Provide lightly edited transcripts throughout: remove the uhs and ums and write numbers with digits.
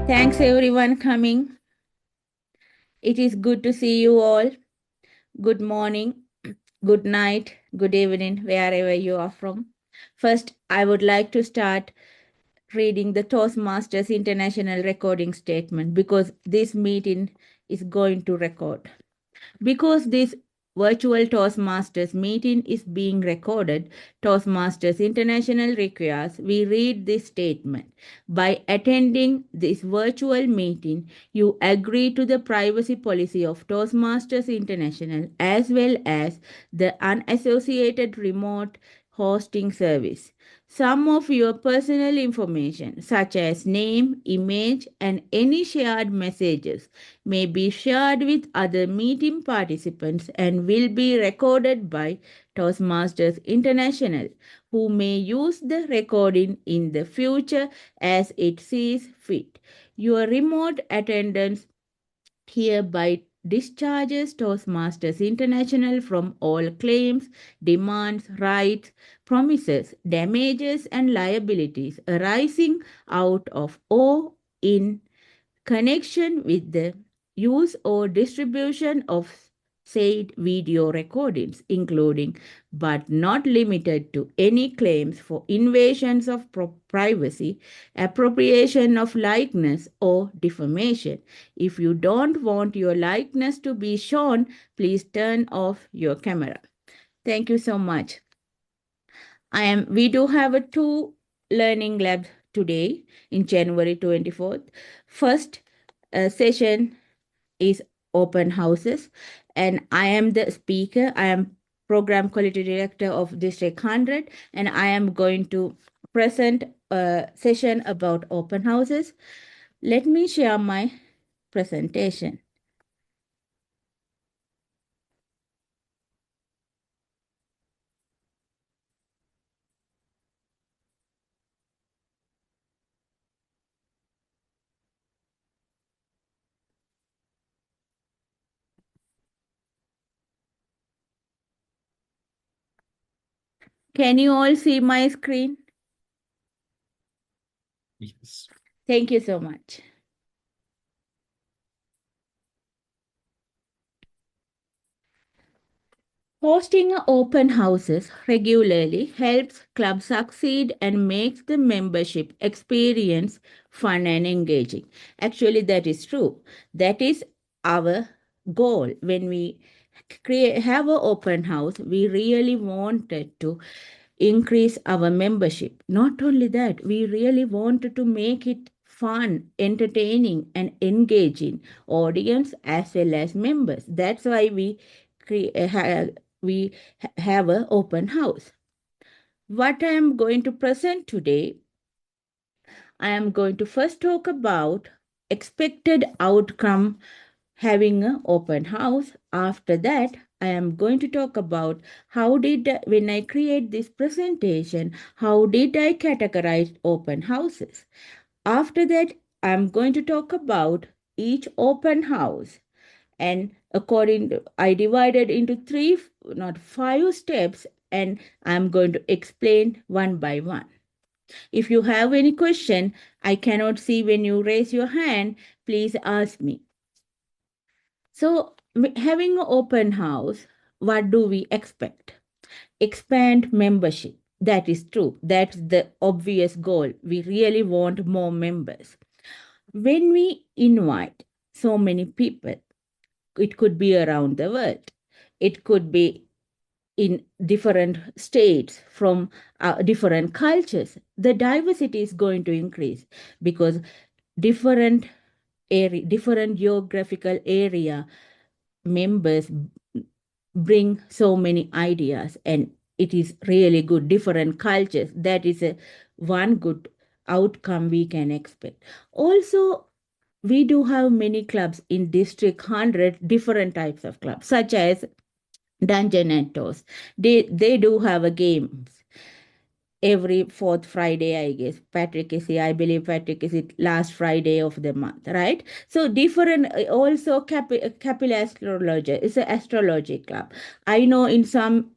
Thanks everyone coming. It is good to see you all. Good morning, good night, good evening, wherever you are from. First, I would like to start reading the Toastmasters International Recording Statement because this meeting is going to record. Because this virtual Toastmasters meeting is being recorded, Toastmasters International requires we read this statement. By attending this virtual meeting, you agree to the privacy policy of Toastmasters International as well as the unassociated remote hosting service. Some of your personal information, such as name, image, and any shared messages, may be shared with other meeting participants and will be recorded by Toastmasters International, who may use the recording in the future as it sees fit. Your remote attendance hereby discharges Toastmasters International from all claims, demands, rights, promises, damages, and liabilities arising out of or in connection with the use or distribution of said video recordings, including but not limited to any claims for invasions of privacy, appropriation of likeness, or defamation. If you don't want your likeness to be shown, please turn off your camera. Thank you so much. We do have a two learning labs today in January 24th. First session is open houses, and I am the speaker. I am program quality director of District 100, and I am going to present a session about open houses. Let me share my presentation. Can you all see my screen? Yes. Thank you so much. Hosting open houses regularly helps clubs succeed and makes the membership experience fun and engaging. Actually, that is true. That is our goal. When we have an open house, we really wanted to increase our membership. Not only that, we really wanted to make it fun, entertaining, and engaging audience as well as members. That's why we have an open house. What I am going to present today, I am going to first talk about expected outcome having an open house. After that, I am going to talk about when I create this presentation, how did I categorize open houses? After that, I'm going to talk about each open house, and I divided into not 5 steps, and I'm going to explain one by one. If you have any question, I cannot see when you raise your hand, please ask me. So having an open house, what do we expect? Expand membership. That is true. That's the obvious goal. We really want more members. When we invite so many people, it could be around the world. It could be in different states from different cultures. The diversity is going to increase because different geographical area members bring so many ideas, and it is really good. Different cultures, that is one good outcome we can expect. Also, we do have many clubs in District 100, different types of clubs, such as Dungeon and Toast. They do have a games every fourth Friday, I guess. I believe Patrick is it last Friday of the month, right? So different, also Capilla Astrologer is an astrology club. I know in some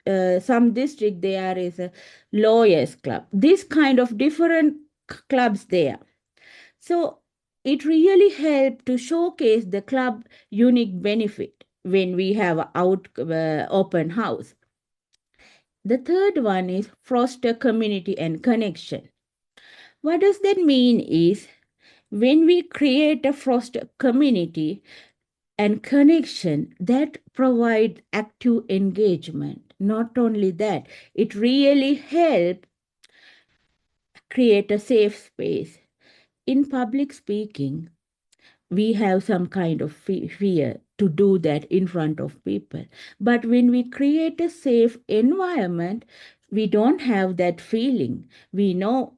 district there is a lawyers club. This kind of different clubs there. So it really helps to showcase the club unique benefit when we have open house. The third one is foster community and connection. What does that mean is when we create a foster community and connection that provide active engagement. Not only that, it really helps create a safe space. In public speaking, we have some kind of fear to do that in front of people. But when we create a safe environment, we don't have that feeling. We know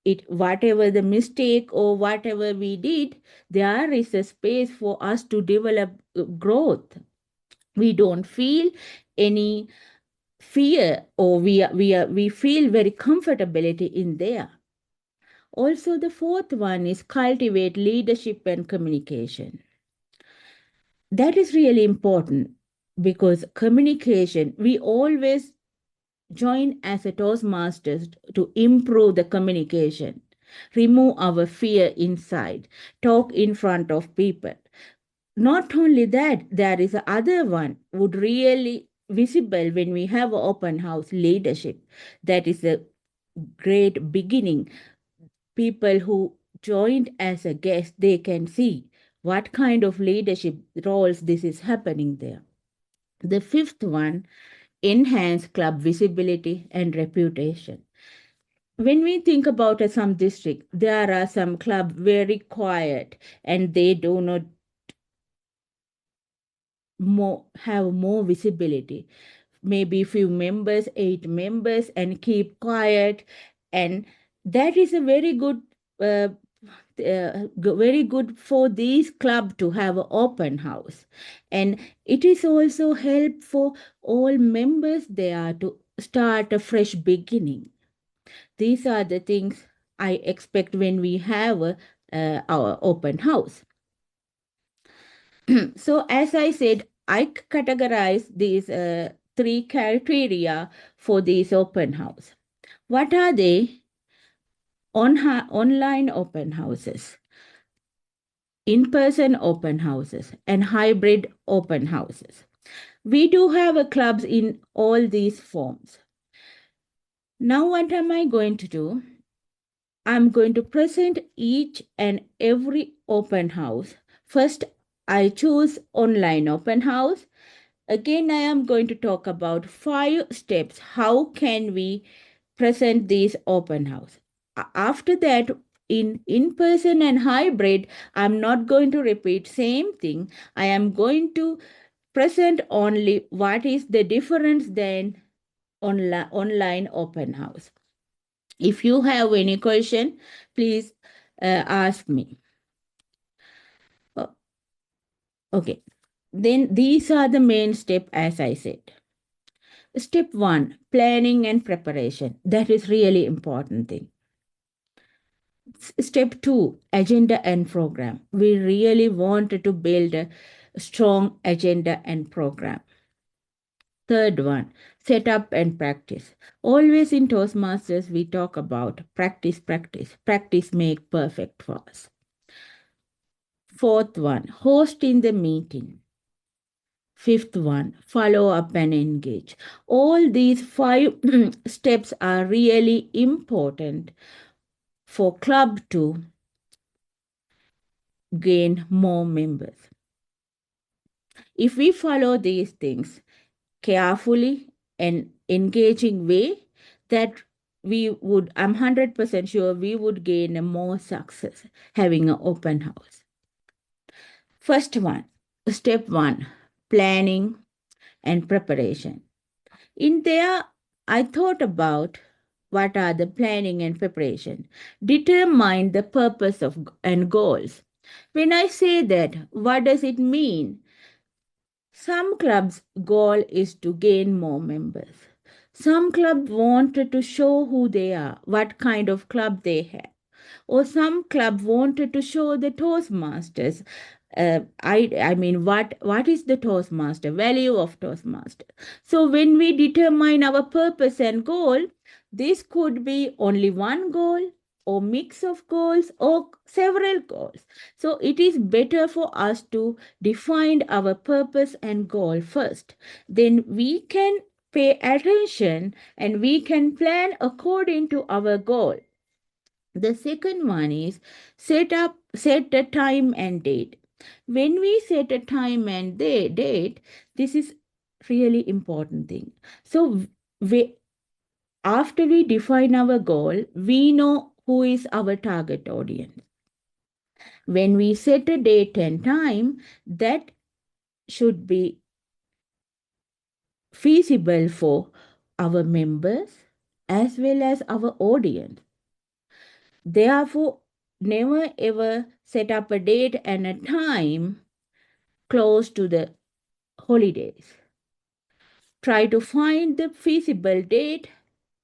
it, whatever the mistake or whatever we did, there is a space for us to develop growth. We don't feel any fear, or we feel very comfortability in there. Also, the fourth one is cultivate leadership and communication. That is really important because communication, we always join as a Toastmasters to improve the communication, remove our fear inside, talk in front of people. Not only that, there is a other one would really visible when we have open house leadership. That is a great beginning. People who joined as a guest, they can see what kind of leadership roles this is happening there. The fifth one, enhance club visibility and reputation. When we think about some district, there are some club very quiet and they do not have more visibility. Maybe few members, 8 members, and keep quiet, and that is a very good very good for these club to have an open house. And it is also help for all members there to start a fresh beginning. These are the things I expect when we have our open house. So as I said, I categorize these 3 criteria for these open house. What are they? Online open houses, in-person open houses, and hybrid open houses. We do have clubs in all these forms. Now what am I going to do? I'm going to present each and every open house. First, I choose online open house. Again, I am going to talk about 5 steps. How can we present these open house? After that, in-person and hybrid, I'm not going to repeat same thing. I am going to present only what is the difference than online open house. If you have any question, please ask me. Okay, then these are the main steps as I said. Step 1, planning and preparation. That is really important thing. Step 2, agenda and program. We really want to build a strong agenda and program. Third one, setup and practice. Always in Toastmasters, we talk about practice, practice. Practice make perfect for us. Fourth one, host in the meeting. Fifth one, follow up and engage. All these 5 steps are really important for club to gain more members. If we follow these things carefully and engaging way, that we would, I'm 100% sure we would gain more success having an open house. First one, step 1, planning and preparation. In there, I thought about what are the planning and preparation. Determine the purpose of and goals. When I say that, what does it mean? Some clubs' goal is to gain more members. Some club wanted to show who they are, what kind of club they have. Or some club wanted to show the Toastmasters. I mean, what is the Toastmaster, value of Toastmaster? So when we determine our purpose and goal, this could be only one goal, or mix of goals or several goals. So it is better for us to define our purpose and goal first. Then we can pay attention and we can plan according to our goal. The second one is set a time and date. When we set a time and date, this is really important thing. So we, after we define our goal, we know who is our target audience. When we set a date and time, that should be feasible for our members as well as our audience. Therefore, never ever set up a date and a time close to the holidays. Try to find the feasible date,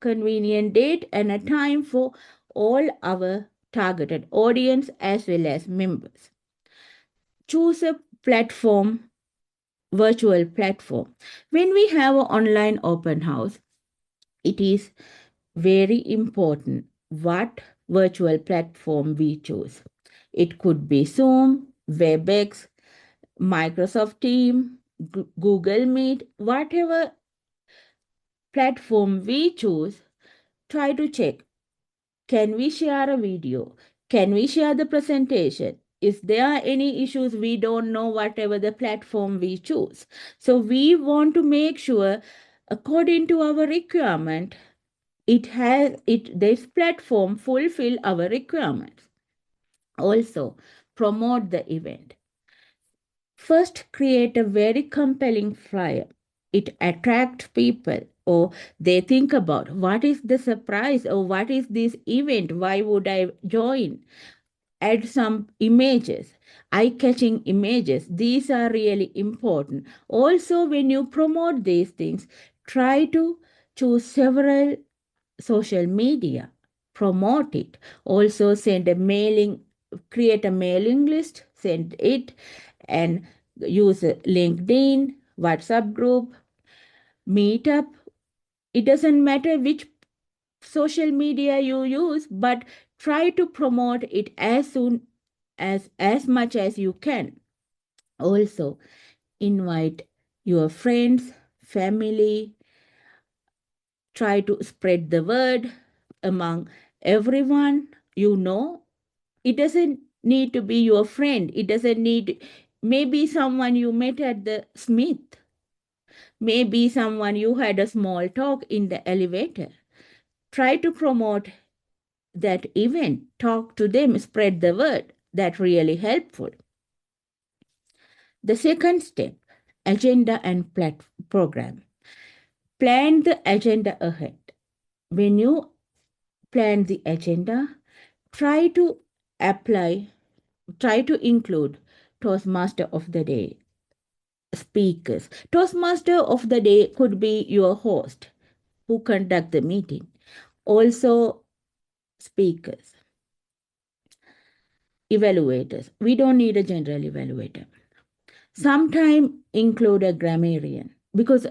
convenient date, and a time for all our targeted audience as well as members. Choose a platform, virtual platform. When we have an online open house, it is very important what virtual platform we choose. It could be Zoom, WebEx, Microsoft Teams, Google Meet, whatever platform we choose, try to check. Can we share a video? Can we share the presentation? Is there any issues we don't know, whatever the platform we choose? So we want to make sure, according to our requirement, this platform fulfill our requirements. Also, promote the event. First, create a very compelling flyer. It attracts people, or they think about what is the surprise, or what is this event, why would I join? Add some images, eye-catching images. These are really important. Also, when you promote these things, try to choose several social media, promote it. Also, create a mailing list, send it, and use LinkedIn, WhatsApp group, Meetup. It doesn't matter which social media you use, but try to promote it as much as you can. Also, invite your friends, family, try to spread the word among everyone you know. It doesn't need to be your friend. It doesn't need, maybe someone you met at the Smith, maybe someone you had a small talk in the elevator. Try to promote that event, talk to them, spread the word. That's really helpful. The second step, agenda and program. Plan the agenda ahead. When you plan the agenda, try to include Toastmaster of the day, speakers. Toastmaster of the day could be your host who conduct the meeting. Also, speakers, evaluators. We don't need a general evaluator. Sometimes include a grammarian, because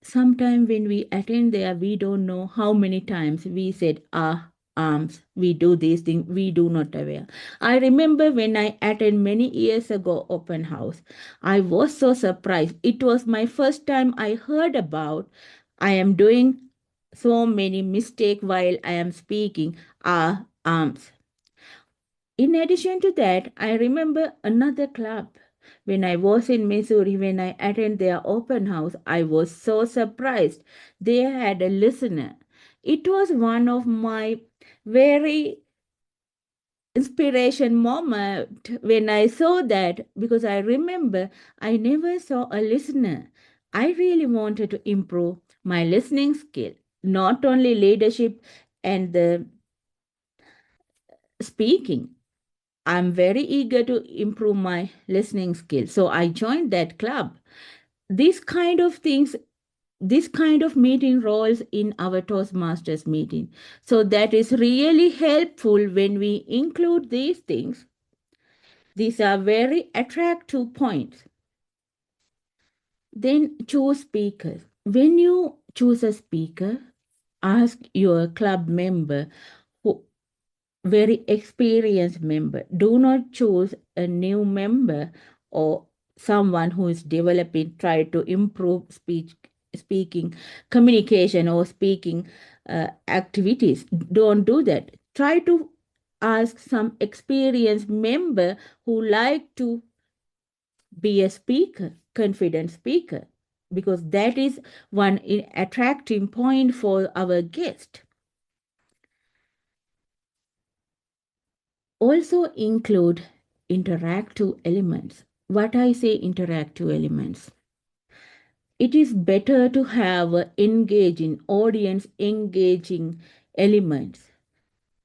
sometimes when we attend there, we don't know how many times we said arms, we do these things, we do not aware. I remember when I attended many years ago open house, I was so surprised. It was my first time I heard about I am doing so many mistakes while I am speaking arms. In addition to that, I remember another club. When I was in Missouri, when I attended their open house, I was so surprised. They had a listener. It was one of my very inspiration moment when I saw that, because I remember I never saw a listener. I really wanted to improve my listening skill, not only leadership and the speaking. I'm very eager to improve my listening skills. So I joined that club. These kind of things, this kind of meeting roles in our Toastmasters meeting. So that is really helpful when we include these things. These are very attractive points. Then choose speakers. When you choose a speaker, ask your club member who very experienced member. Do not choose a new member or someone who is developing, try to improve speaking, communication, or speaking activities. Don't do that. Try to ask some experienced member who like to be a speaker, confident speaker, because that is one attracting point for our guest. Also include interactive elements. What I say interactive elements? It is better to have engaging audience engaging elements.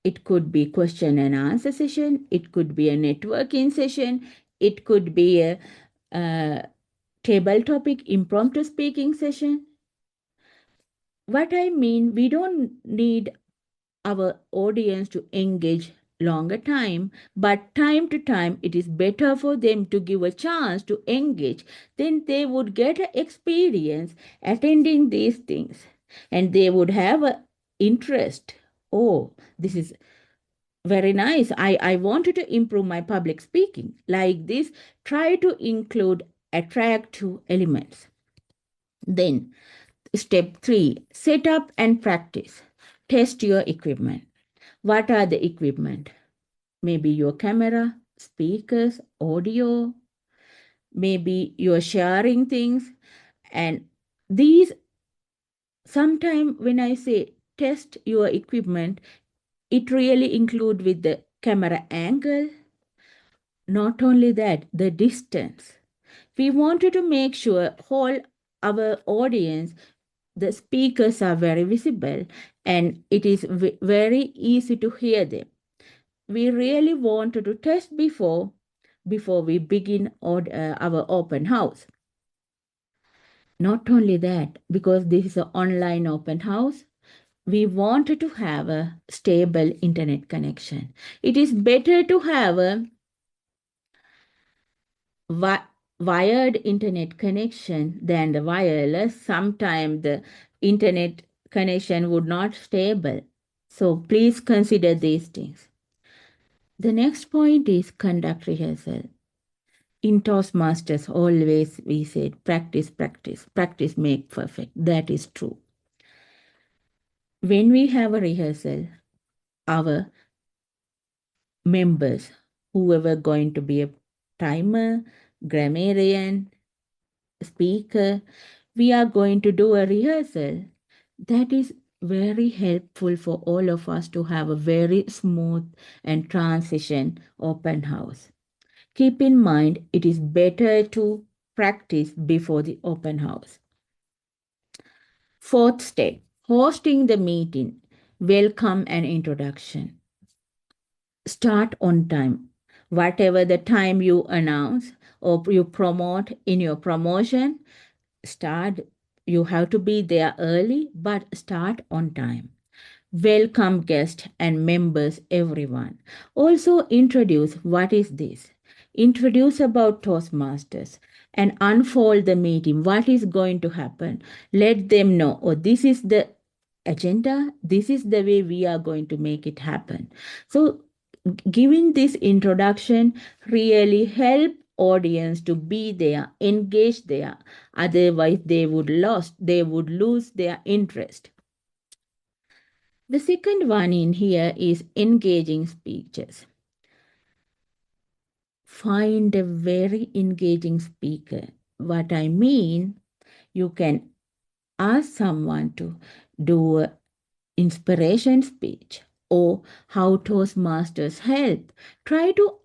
It could be question and answer session, it could be a networking session, it could be a table topic impromptu speaking session. What I mean, we don't need our audience to engage longer time, but time to time it is better for them to give a chance to engage. Then they would get an experience attending these things and they would have a interest. Oh, this is very nice. I wanted to improve my public speaking. Like this, try to include attractive elements. Then step 3, set up and practice. Test your equipment. What are the equipment? Maybe your camera, speakers, audio, maybe you're sharing things. And these, sometime when I say test your equipment, it really include with the camera angle. Not only that, the distance. We wanted to make sure all our audience, the speakers are very visible and it is very easy to hear them. We really wanted to test before we begin our open house. Not only that, because this is an online open house, we wanted to have a stable internet connection. It is better to have a wired internet connection than the wireless. Sometimes the internet connection would not stable. So please consider these things. The next point is conduct rehearsal. In Toastmasters, always we said practice, practice, practice make perfect. That is true. When we have a rehearsal, our members, whoever going to be a timer, grammarian, speaker, we are going to do a rehearsal. That is very helpful for all of us to have a very smooth and transition open house. Keep in mind, it is better to practice before the open house. Fourth step, hosting the meeting, welcome and introduction. Start on time. Whatever the time you announce or you promote in your promotion, start. You have to be there early, but start on time. Welcome guests and members, everyone. Also introduce what is this. Introduce about Toastmasters and unfold the meeting. What is going to happen? Let them know, oh, this is the agenda. This is the way we are going to make it happen. So giving this introduction really help audience to be there, engage there. Otherwise, they would lose their interest. The second one in here is engaging speeches. Find a very engaging speaker. What I mean, you can ask someone to do an inspiration speech or how Toastmasters help. Try to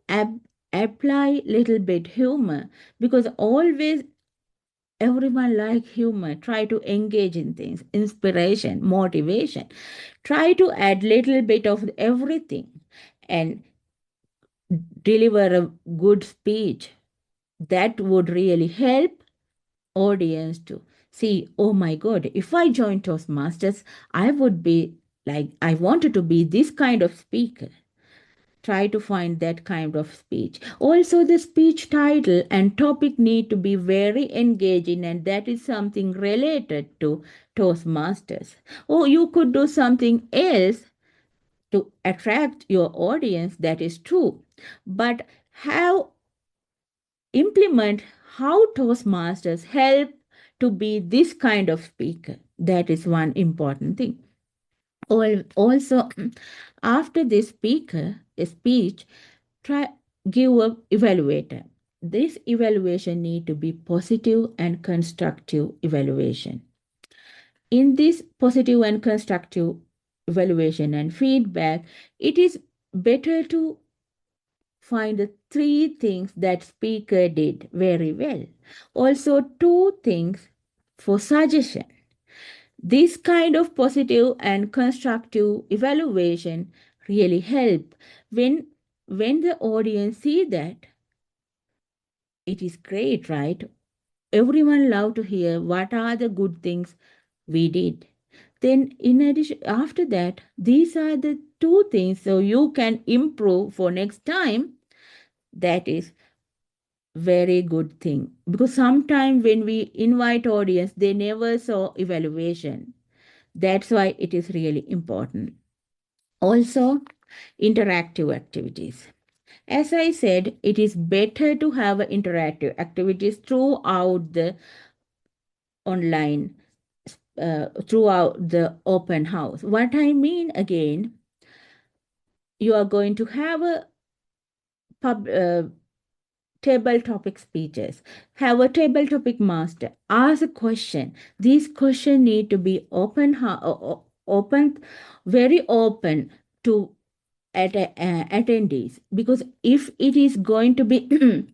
apply little bit humor because always everyone like humor. Try to engage in things, inspiration, motivation. Try to add little bit of everything and deliver a good speech. That would really help audience to see, oh my God, if I join Toastmasters, I would be like, I wanted to be this kind of speaker. Try to find that kind of speech. Also, the speech title and topic need to be very engaging, and that is something related to Toastmasters. Or you could do something else to attract your audience, that is true. But how implement how Toastmasters help to be this kind of speaker, that is one important thing. Also, after this speaker speech, try give a evaluator. This evaluation need to be positive and constructive evaluation. In this positive and constructive evaluation and feedback, it is better to find the three things that speaker did very well. Also, two things for suggestion. This kind of positive and constructive evaluation really help when the audience see that. It is great, right? Everyone love to hear what are the good things we did. Then in addition, after that, these are the two things so you can improve for next time. That is very good thing, because sometimes when we invite audience, they never saw evaluation. That's why it is really important. Also, interactive activities. As I said, it is better to have interactive activities throughout the online, throughout the open house. What I mean again, you are going to have a table topic speeches. Have a table topic master. Ask a question. These questions need to be open, very open to attendees, because if it is going to be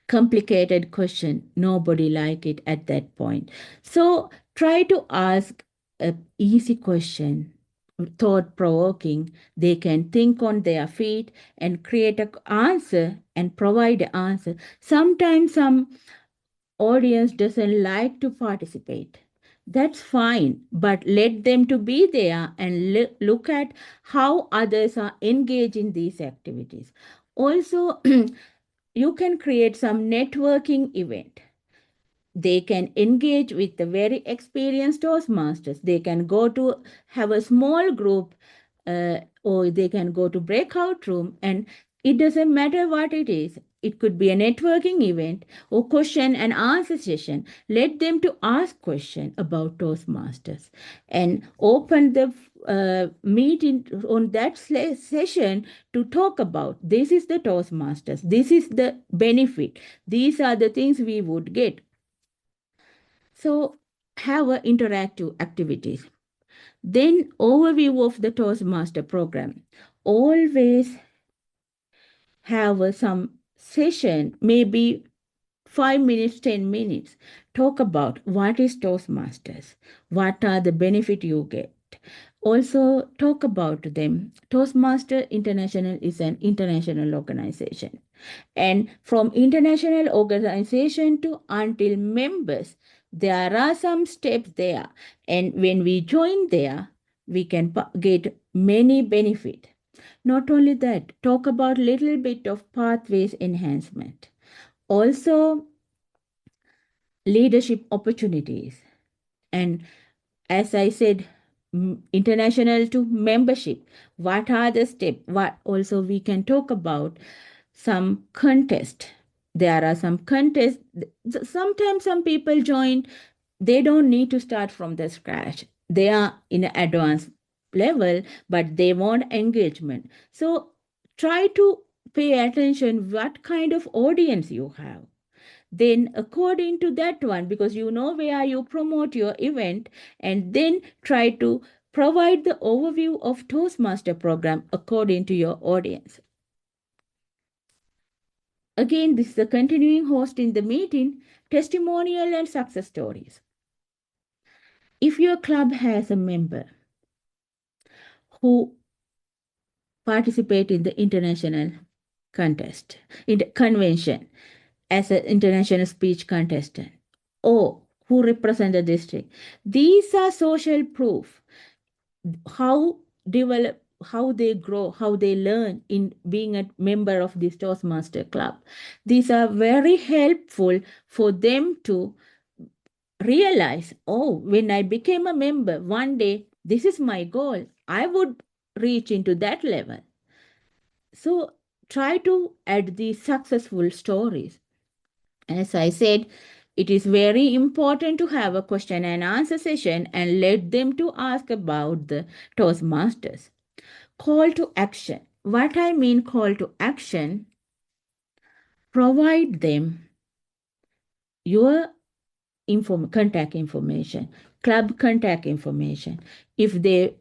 complicated question, nobody like it at that point. So try to ask a easy question, thought provoking. They can think on their feet and create an answer and provide an answer. Sometimes some audience doesn't like to participate. That's fine, but let them to be there and look at how others are engaged in these activities. Also, you can create some networking event. They can engage with the very experienced Toastmasters. They can go to have a small group, or they can go to breakout room, and it doesn't matter what it is. It could be a networking event or question and answer session. Let them to ask question about Toastmasters and open the meeting on that session to talk about this is the Toastmasters. This is the benefit. These are the things we would get. So have a interactive activities. Then overview of the Toastmaster program. Always have some session, maybe 5 minutes, 10 minutes. Talk about what is Toastmasters, what are the benefit you get. Also talk about them. Toastmaster International is an international organization. And from international organization to until members, there are some steps there. And when we join there, we can get many benefit. Not only that, talk about little bit of pathways enhancement. Also, leadership opportunities. And as I said, international to membership. What are the steps? What also we can talk about some contest. There are some contests. Sometimes some people join, they don't need to start from the scratch. They are in an advanced level, but they want engagement. So try to pay attention what kind of audience you have. Then according to that one, because you know where you promote your event, and then try to provide the overview of Toastmaster program according to your audience. Again, this is the continuing host in the meeting, testimonial and success stories. If your club has a member who participate in the international contest, in the convention as an international speech contestant, or who represent the district, these are social proof how develop, how they grow, how they learn in being a member of this Toastmaster club. These are very helpful for them to realize, oh, when I became a member, one day, this is my goal. I would reach into that level. So try to add these successful stories. As I said, it is very important to have a question and answer session and let them to ask about the Toastmasters. Call to action. What I mean call to action, provide them your contact information, club contact information. If they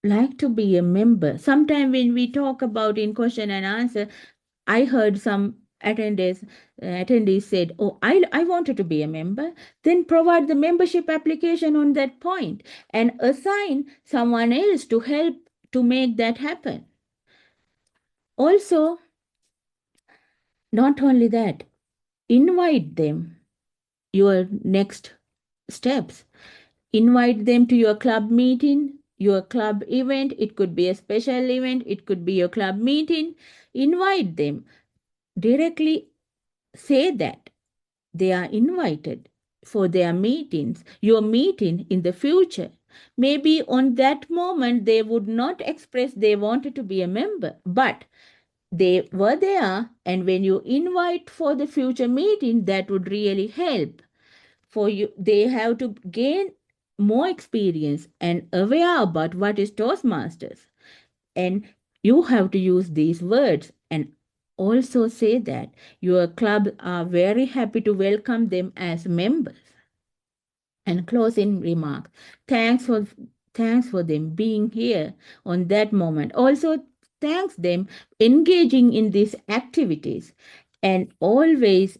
like to be a member, sometime when we talk about in question and answer, I heard some attendees said, oh, I wanted to be a member. Then provide the membership application on that point and assign someone else to help to make that happen. Also, not only that, invite them your next steps. Invite them to your club meeting, your club event. It could be a special event, it could be your club meeting. Invite them directly, say that they are invited for their meetings, your meeting in the future. Maybe on that moment they would not express they wanted to be a member, but they were there, and when you invite for the future meeting, that would really help for you. They have to gain more experience and aware about what is Toastmasters, and you have to use these words and also say that your club are very happy to welcome them as members. And closing remark, thanks for them being here on that moment. Also thanks them engaging in these activities, and always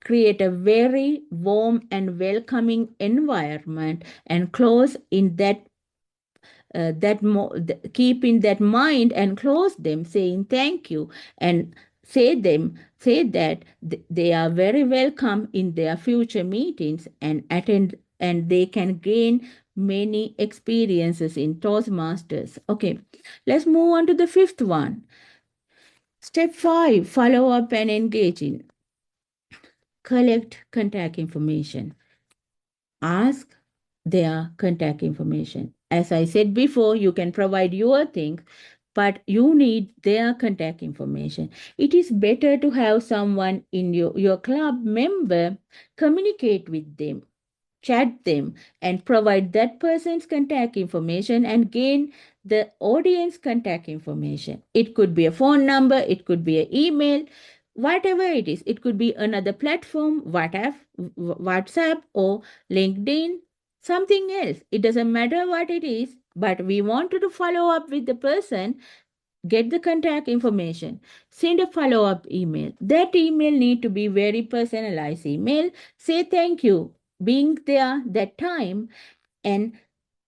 create a very warm and welcoming environment and close in that keep in that mind and close them saying thank you, and say that they are very welcome in their future meetings and attend, and they can gain many experiences in Toastmasters. Okay, let's move on to the fifth one. Step 5, follow up and engage in. Collect contact information. Ask their contact information. As I said before, you can provide your things, but you need their contact information. It is better to have someone in your club member communicate with them, chat them, and provide that person's contact information and gain the audience contact information. It could be a phone number, it could be an email, whatever it is. It could be another platform, WhatsApp or LinkedIn, something else. It doesn't matter what it is, but we wanted to follow up with the person. Get the contact information, send a follow-up email. That email need to be very personalized email. Say thank you being there that time, and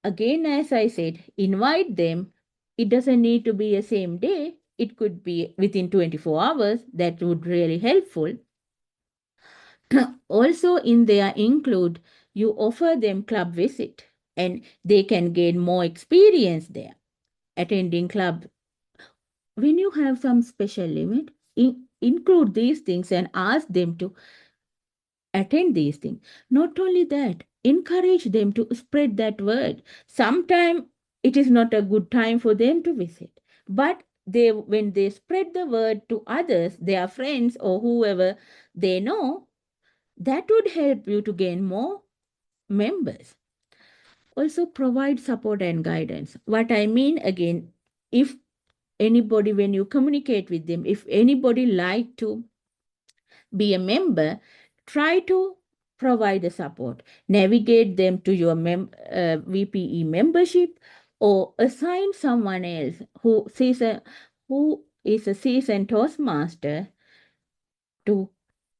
again, as I said, invite them. It doesn't need to be a same day, it could be within 24 hours. That would really helpful. Also in there include, you offer them club visit and they can gain more experience there attending club. When you have some special event, include these things and ask them to attend these things. Not only that, encourage them to spread that word. Sometimes it is not a good time for them to visit, but when they spread the word to others, their friends or whoever they know, that would help you to gain more members. Also provide support and guidance. What I mean again, if anybody, when you communicate with them, if anybody like to be a member, try to provide the support, navigate them to your VPE membership, or assign someone else who is a seasoned Toastmaster to.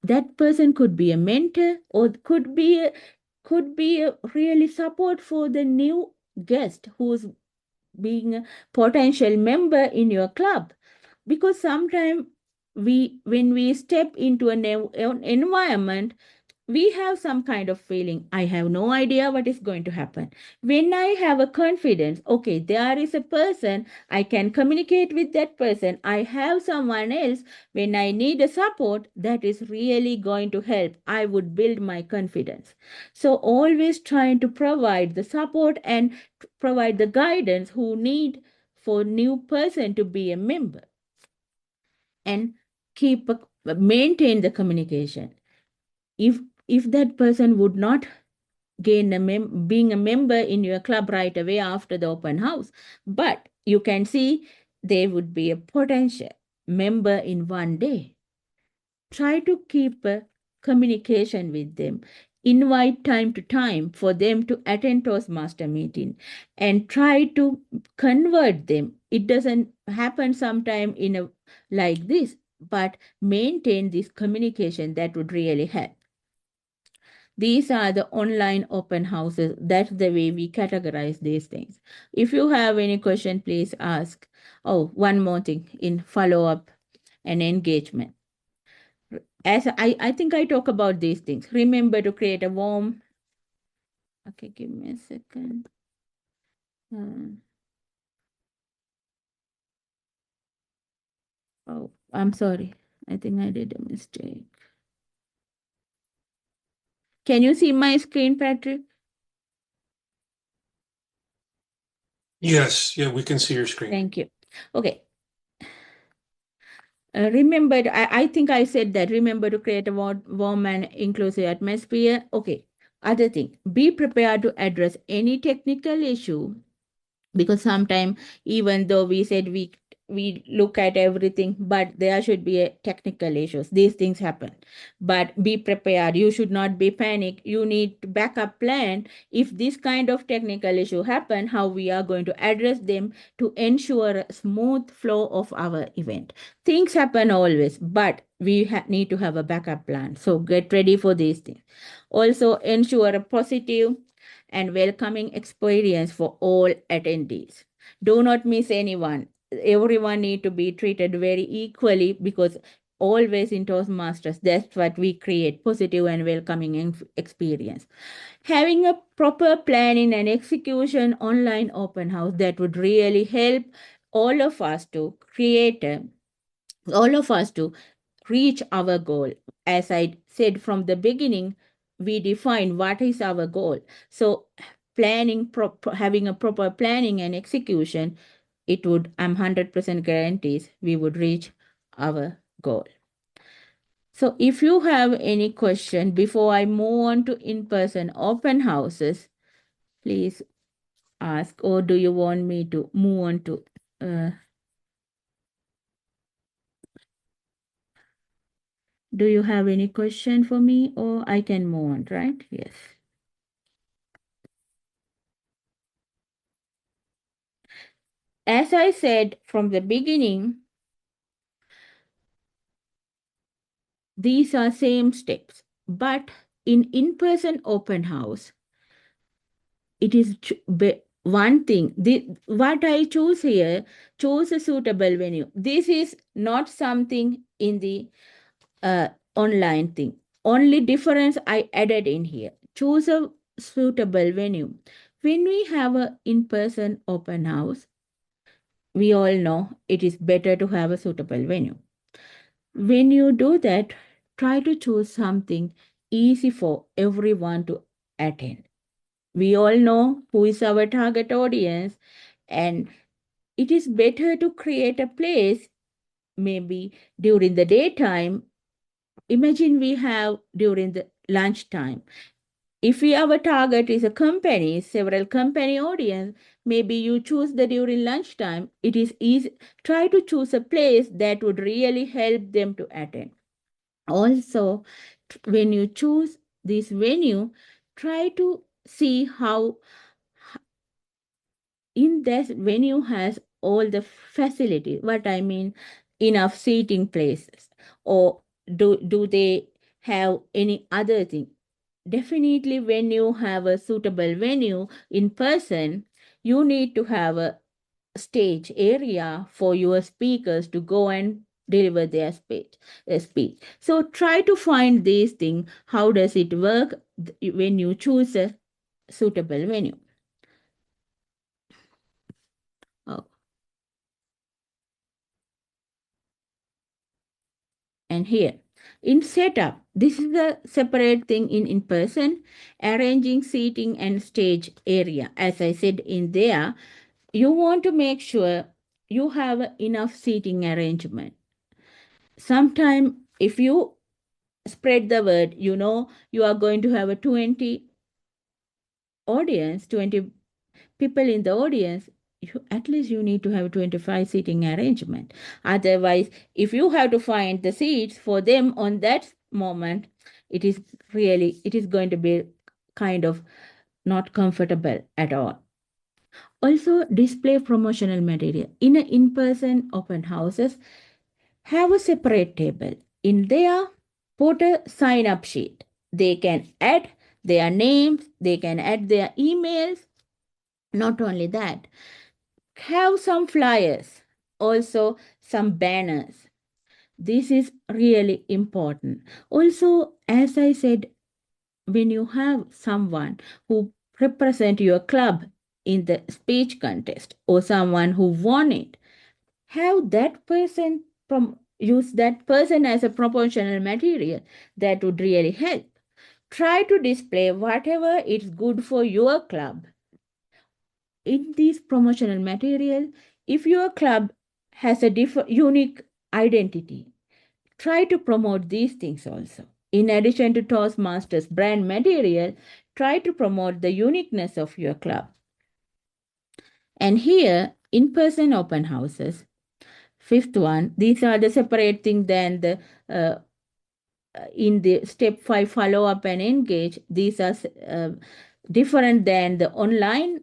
That person could be a mentor or could be a really support for the new guest who's being a potential member in your club. Because sometimes when we step into an environment, we have some kind of feeling, I have no idea what is going to happen. When I have a confidence, okay, there is a person, I can communicate with that person, I have someone else when I need a support, that is really going to help. I would build my confidence. So always trying to provide the support and provide the guidance who need for new person to be a member, and maintain the communication. If that person would not gain being a member in your club right away after the open house, but you can see they would be a potential member in one day, try to keep a communication with them, invite time to time for them to attend Toastmaster meeting, and try to convert them. It doesn't happen sometime in a like this, but maintain this communication. That would really help. These are the online open houses. That's the way we categorize these things. If you have any question, please ask. Oh, one more thing in follow up and engagement. As I think I talk about these things. Remember to create a warm. Okay, give me a second. Oh, I'm sorry. I think I did a mistake. Can you see my screen, Patrick? Yes, yeah, we can see your screen. Thank you. Okay. Remember, I think I said that. Remember to create a warm and inclusive atmosphere. Okay. Other thing, be prepared to address any technical issue, because sometimes, even though we said we look at everything, but there should be a technical issues. These things happen, but be prepared. You should not be panic. You need to backup plan if this kind of technical issue happen, how we are going to address them to ensure a smooth flow of our event. Things happen always, but we need to have a backup plan. So get ready for these things. Also ensure a positive and welcoming experience for all attendees. Do not miss anyone. Everyone need to be treated very equally, because always in Toastmasters, that's what we create, positive and welcoming experience. Having a proper planning and execution online open house, that would really help all of us to create all of us to reach our goal. As I said from the beginning, we define what is our goal. So having a proper planning and execution, it would, I'm 100% guarantees we would reach our goal. So if you have any question before I move on to in-person open houses, please ask, or do you want me to move on to do you have any question for me, or I can move on, right? Yes. As I said from the beginning, these are same steps, but in-person open house, it is one thing. What I choose here, choose a suitable venue. This is not something in the online thing. Only difference I added in here. Choose a suitable venue. When we have a in-person open house, we all know it is better to have a suitable venue. When you do that, try to choose something easy for everyone to attend. We all know who is our target audience, and it is better to create a place maybe during the daytime. Imagine we have during the lunchtime. If our target is a company, several company audience, maybe you choose the during lunchtime. It is easy. Try to choose a place that would really help them to attend. Also, when you choose this venue, try to see how in this venue has all the facility. What I mean, enough seating places, or do they have any other thing? Definitely, when you have a suitable venue in person, you need to have a stage area for your speakers to go and deliver their speech. So try to find these things. How does it work when you choose a suitable venue? Oh. And here, in setup, this is a separate thing in person, arranging seating and stage area. As I said in there, you want to make sure you have enough seating arrangement. Sometime if you spread the word, you are going to have a 20 audience, 20 people in the audience, at least you need to have 25 seating arrangement. Otherwise, if you have to find the seats for them on that moment, it is going to be kind of not comfortable at all. Also, display promotional material. In an in-person open houses, have a separate table. In there, put a sign-up sheet. They can add their names, they can add their emails. Not only that, have some flyers, also some banners. This is really important. Also, as I said, when you have someone who represent your club in the speech contest or someone who won it, have that person use that person as a promotional material. That would really help. Try to display whatever is good for your club in this promotional material. If your club has a unique identity, try to promote these things also. In addition to Toastmasters brand material, try to promote the uniqueness of your club. And here, in-person open houses, fifth one, these are the separate thing than the in the step 5 follow up and engage. These are different than the online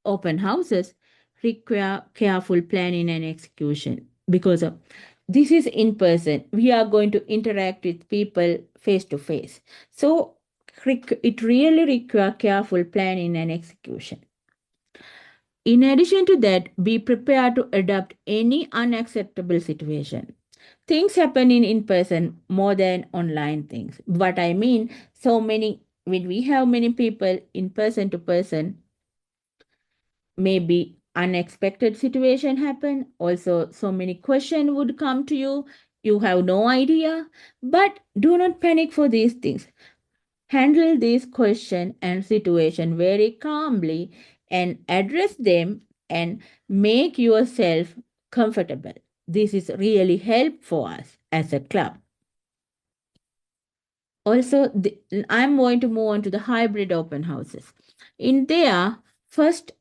open houses, require careful planning and execution because of this is in person. We are going to interact with people face to face. So it really requires careful planning and execution. In addition to that, be prepared to adapt any unacceptable situation. Things happen in person more than online things. What I mean, when we have many people in person to person, maybe unexpected situation happen. Also, so many questions would come to you. You have no idea, but do not panic for these things. Handle this question and situation very calmly and address them and make yourself comfortable. This is really help for us as a club. Also, I'm going to move on to the hybrid open houses. In there, first,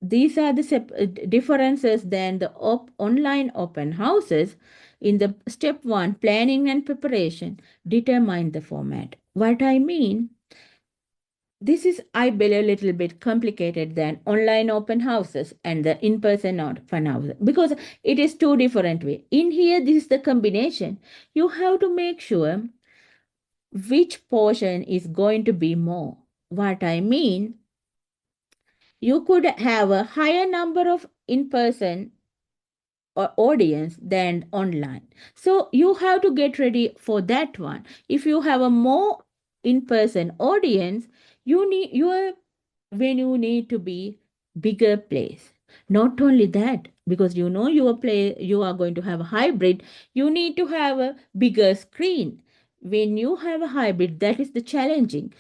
these are the differences than the online open houses. In the step 1, planning and preparation, determine the format. What I mean, this is, I believe, a little bit complicated than online open houses and the in-person open houses because it is two different ways. In here, this is the combination. You have to make sure which portion is going to be more. What I mean, you could have a higher number of in-person or audience than online. So you have to get ready for that one. If you have a more in-person audience, your venue need to be bigger place. Not only that, because you are going to have a hybrid, you need to have a bigger screen. When you have a hybrid, that is the challenging.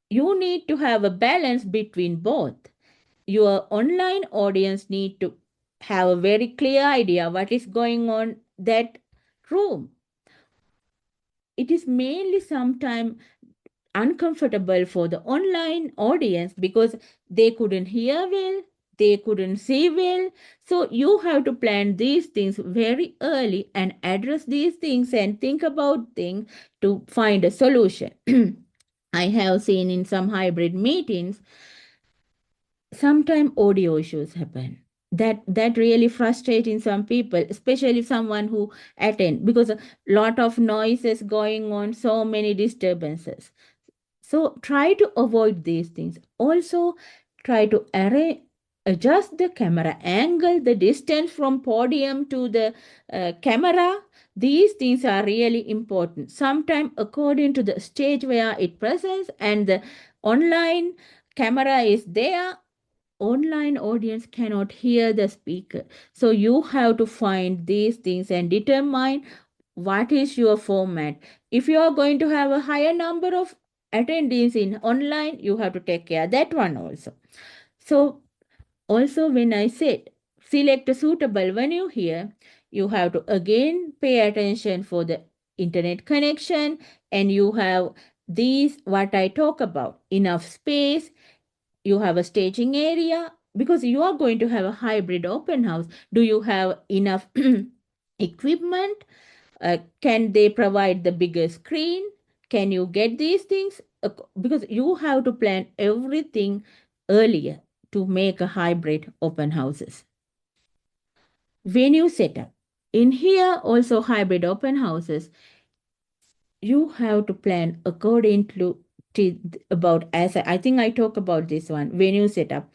You need to have a balance between both. Your online audience need to have a very clear idea what is going on that room. It is mainly sometimes uncomfortable for the online audience because they couldn't hear well, they couldn't see well. So you have to plan these things very early and address these things and think about things to find a solution. I have seen in some hybrid meetings, sometimes audio issues happen. That really frustrating some people, especially someone who attend, because a lot of noises going on, so many disturbances. So try to avoid these things. Also, try to arrange. adjust the camera angle, the distance from podium to the camera. These things are really important. Sometimes according to the stage where it presents and the online camera is there, online audience cannot hear the speaker. So you have to find these things and determine what is your format. If you are going to have a higher number of attendees in online, you have to take care of that one also. So also when I said select a suitable venue here, you have to again pay attention for the internet connection, and you have these what I talk about, enough space, you have a staging area, because you are going to have a hybrid open house. Do you have enough equipment? Can they provide the bigger screen? Can you get these things? Because you have to plan everything earlier to make a hybrid open houses. Venue setup. In here also hybrid open houses, you have to plan according to about, as I think I talk about this one, venue setup.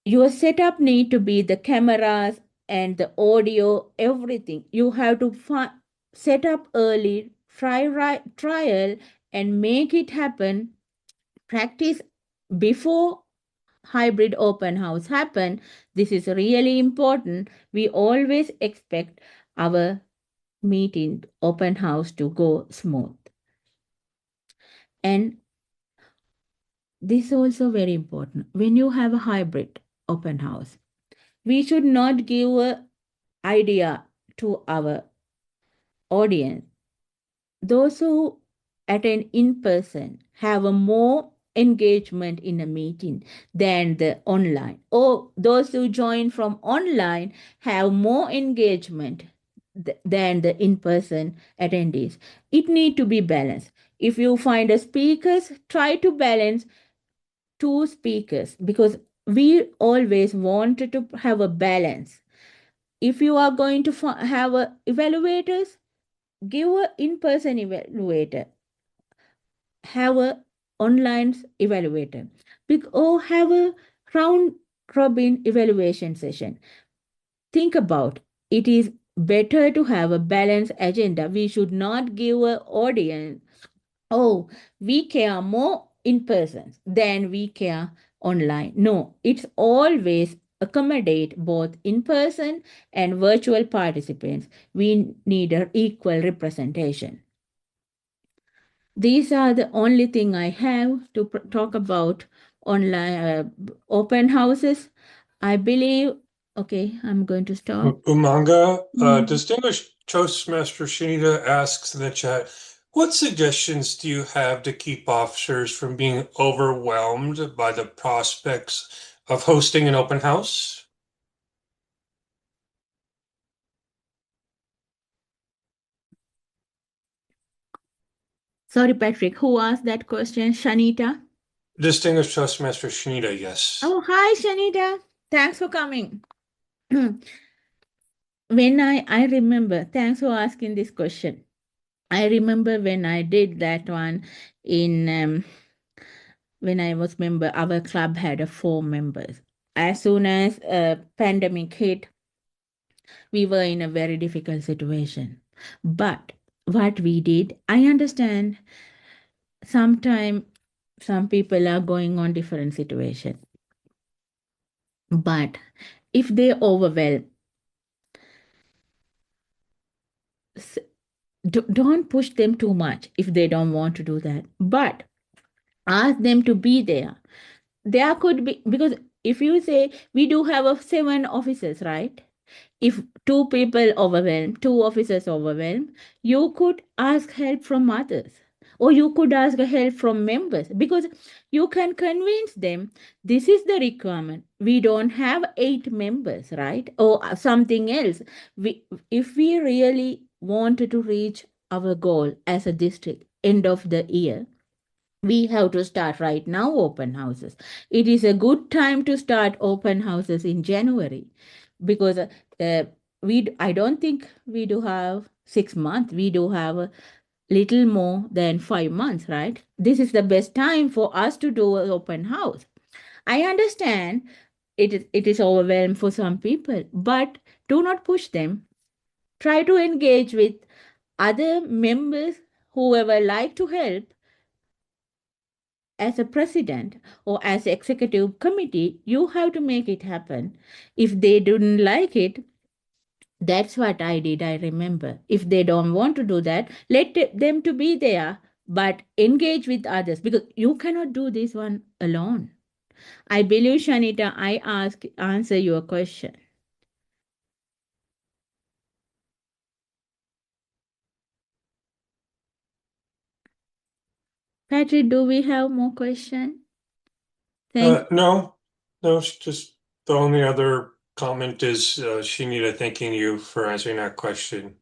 Your setup need to be the cameras and the audio, everything. You have to set up early, trial and make it happen. Practice before hybrid open house happen. This is really important. We always expect our meeting open house to go smooth. And this is also very important. When you have a hybrid open house, we should not give a idea to our audience. Those who attend in person have a more engagement in a meeting than the online, or those who join from online have more engagement than the in-person attendees. It need to be balanced. If you find a speakers, try to balance two speakers, because we always want to have a balance. If you are going to have evaluators, give a in-person evaluator, have a online evaluator, or have a round robin evaluation session. Think about it. Is better to have a balanced agenda. We should not give an audience, oh, we care more in person than we care online. No, it's always accommodate both in person and virtual participants. We need an equal representation. These are the only thing I have to talk about online open houses. I believe, okay, I'm going to stop. Umanga, distinguished Toastmaster Shanita asks in the chat, what suggestions do you have to keep officers from being overwhelmed by the prospects of hosting an open house? Sorry, Patrick, who asked that question? Shanita? Distinguished Toastmaster Shanita, yes. Oh, hi, Shanita. Thanks for coming. When I remember, thanks for asking this question. I remember when I did that one in when I was member, our club had 4 members. As soon as a pandemic hit, we were in a very difficult situation. But what we did, I understand sometimes some people are going on different situation. But if they overwhelm, don't push them too much if they don't want to do that. But ask them to be there. There could be, because if you say we do have 7 officers, right? If 2 people overwhelm, 2 officers overwhelm, you could ask help from others, or you could ask help from members, because you can convince them this is the requirement. We don't have 8 members, right? Or something else. If we really wanted to reach our goal as a district end of the year, we have to start right now open houses. It is a good time to start open houses in January, because I don't think we do have 6 months. We do have a little more than 5 months, right? This is the best time for us to do an open house. I understand it is overwhelmed for some people, but do not push them. Try to engage with other members, whoever like to help. As a president or as executive committee, you have to make it happen. If they didn't like it, that's what I did, I remember. If they don't want to do that, let them to be there, but engage with others, because you cannot do this one alone. I believe, Shanita, answer your question. Patrick, do we have more question? Thank No, just the only other comment is Shinita thanking you for answering that question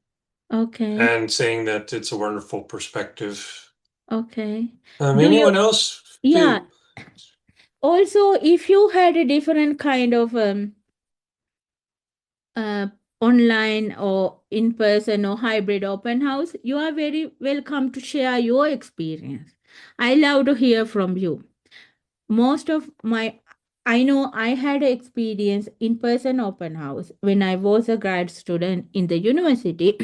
Okay, and saying that it's a wonderful perspective. okay. Do you, Anyone else yeah. feel? Also, if you had a different kind of uh, online or in person or hybrid open house, you are very welcome to share your experience. I love to hear from you. Most of my I know I had experience in person open house when I was a grad student in the university.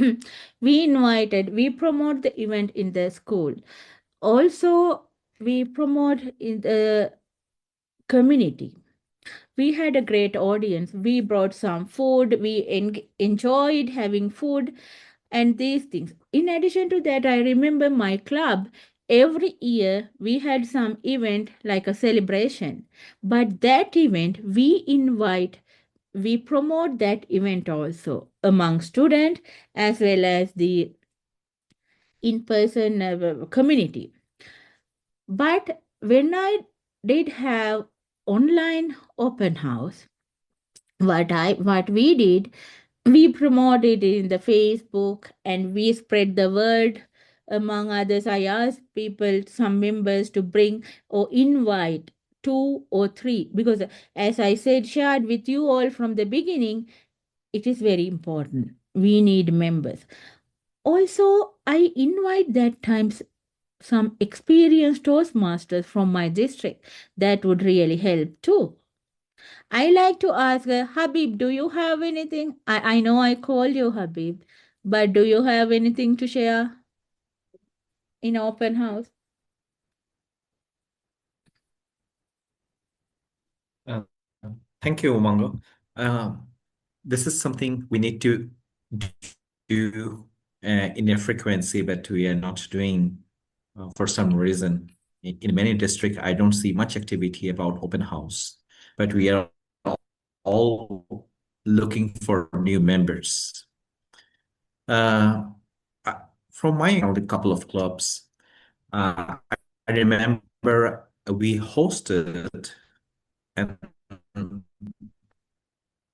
We promote the event in the school. Also, we promote in the community. We had a great audience. We brought some food. We enjoyed having food and these things. In addition to that, I remember my club. Every year we had some event like a celebration. But that event, we promote that event also among students as well as the in person community. But when I did have online open house, what we did, we promoted it in the Facebook and we spread the word. Among others, I asked people, some members, to bring or invite two or three, because as I said, shared with you all from the beginning, it is very important. We need members. Also, I invite that times some experienced Toastmasters from my district. That would really help too. I like to ask Habib, do you have anything? I know I call you Habib, but do you have anything to share in open house? Uh, Thank you, Umanga. This is something we need to do in a frequency, but we are not doing for some reason. In many districts, I don't see much activity about open house, but we are all looking for new members. From my a couple of clubs, I remember we hosted an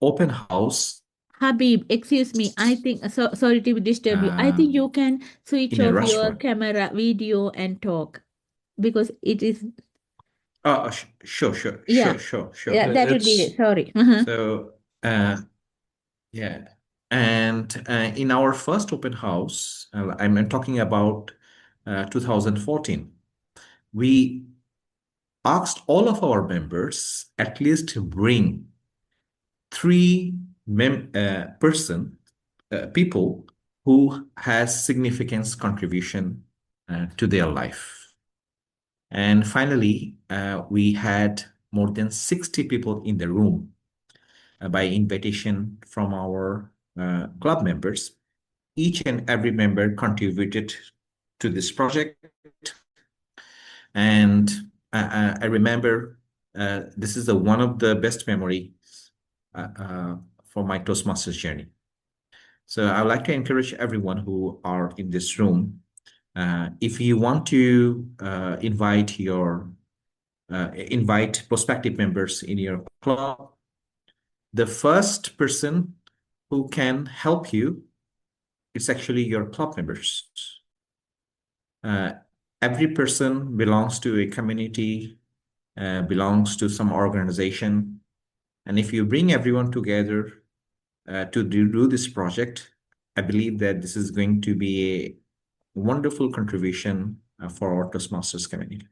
open house Habib, excuse me. I think sorry to disturb you. I uh, think you can switch in a off your restaurant. camera, video, and talk because it is. Sure, Yeah, sure. yeah. That would be It's sorry. So, yeah. And in our first open house, I'm talking about 2014, we asked all of our members at least to bring three people who has significant contribution to their life. And finally, we had more than 60 people in the room by invitation from our club members. Each and every member contributed to this project. And I remember this is one of the best memories for my Toastmasters journey. So I would like to encourage everyone who are in this room, if you want to invite prospective members in your club, the first person who can help you, it's actually your club members. Every person belongs to a community, belongs to some organization. And if you bring everyone together to do this project, I believe that this is going to be a wonderful contribution for our Toastmasters community.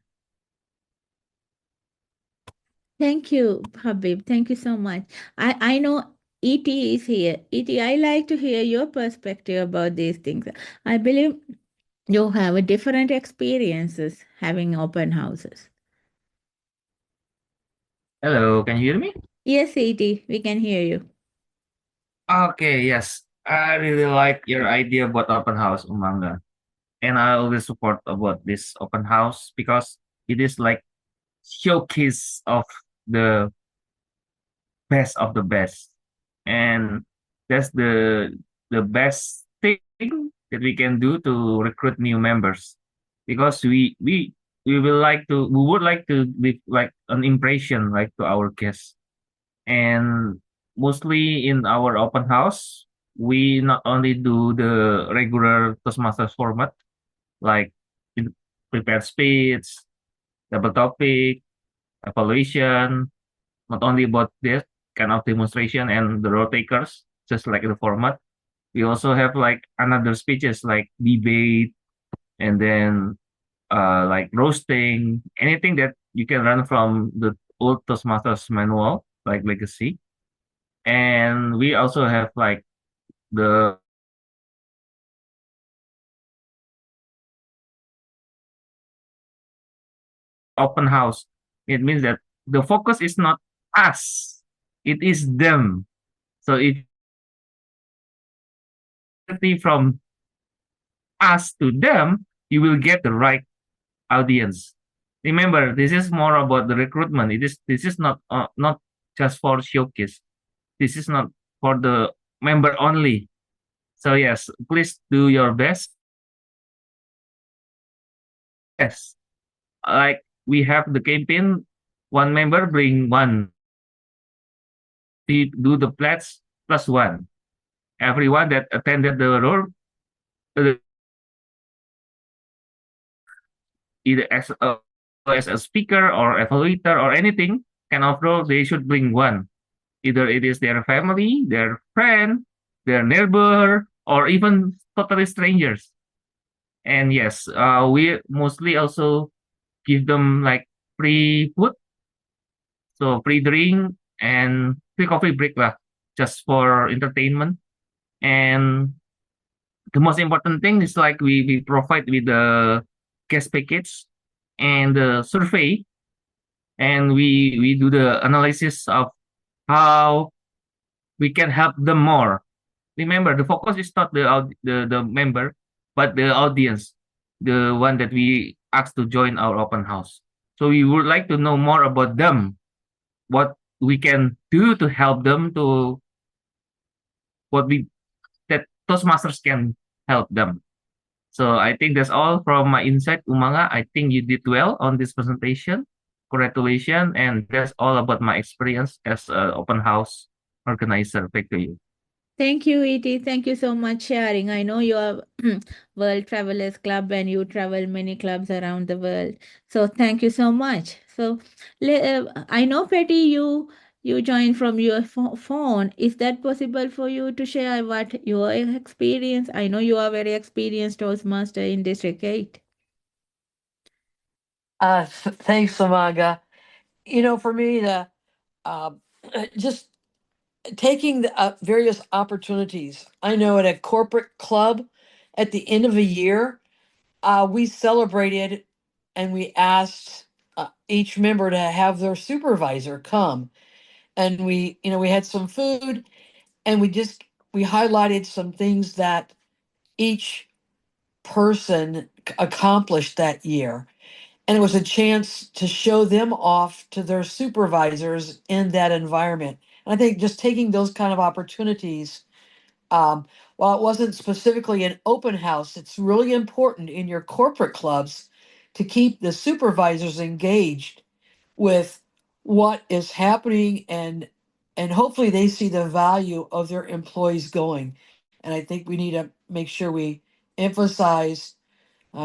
Thank you, Habib. Thank you so much. I know ET is here. ET, I like to hear your perspective about these things. I believe you have a different experiences having open houses. Hello, can you hear me? Yes, ET, we can hear you. Okay, yes. I really like your idea about open house, Umanga. And I always support about this open house because it is like showcase of the best of the best. And that's the best thing that we can do to recruit new members. Because we would like to leave like an impression like to our guests. And mostly in our open house, we not only do the regular Toastmasters format, like in prepared speech, double topic, evaluation, not only about this kind of demonstration and the role takers, just like the format. We also have like another speeches like debate and then like roasting, anything that you can run from the old Toastmasters manual, like legacy. And we also have like the open house. It means that the focus is not us, it is them. So if from us to them, you will get the right audience. Remember, this is more about the recruitment. This is not just for showcase. This is not for the member only. So yes, please do your best. Yes, like we have the campaign, one member bring one. We do the pledge plus one. Everyone that attended the role, uh, either as a speaker or evaluator or anything, kind of role, they should bring one. Either it is their family, their friend, their neighbor, or even totally strangers. And yes, we mostly also give them like free food, so free drink and free coffee break lah, just for entertainment. And the most important thing is like we provide with the guest package and the survey, and we do the analysis of how we can help them more. Remember, the focus is not the member, but the audience, the one that we asked to join our open house. So we would like to know more about them, what we can do to help them, to what we that Toastmasters can help them. So I think that's all from my insight, Umanga. I think you did well on this presentation. Congratulations, and that's all about my experience as an open house organizer. Back to you. Thank you, ET. Thank you so much sharing. I know you are World Travelers Club and you travel many clubs around the world. So thank you so much. So I know, Patty, you joined from your phone. Is that possible for you to share what your experience? I know you are very experienced Toastmaster in District 8. Thanks, Samaga. For me, uh, just taking the various opportunities. I know at a corporate club at the end of a year, we celebrated and we asked each member to have their supervisor come, and we had some food, and we highlighted some things that each person accomplished that year. And it was a chance to show them off to their supervisors in that environment. And I think just taking those kind of opportunities, while it wasn't specifically an open house, it's really important in your corporate clubs to keep the supervisors engaged with what is happening, and hopefully they see the value of their employees going. And I think we need to make sure we emphasize,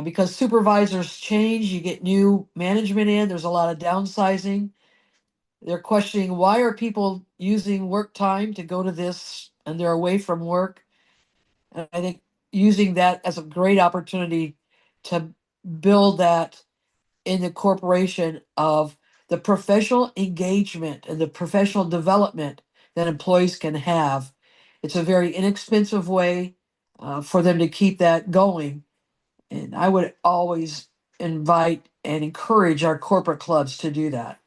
because supervisors change, you get new management in, there's a lot of downsizing. They're questioning, why are people using work time to go to this and they're away from work? And I think using that as a great opportunity to build that in the corporation of the professional engagement and the professional development that employees can have. It's a very inexpensive way for them to keep that going. And I would always invite and encourage our corporate clubs to do that.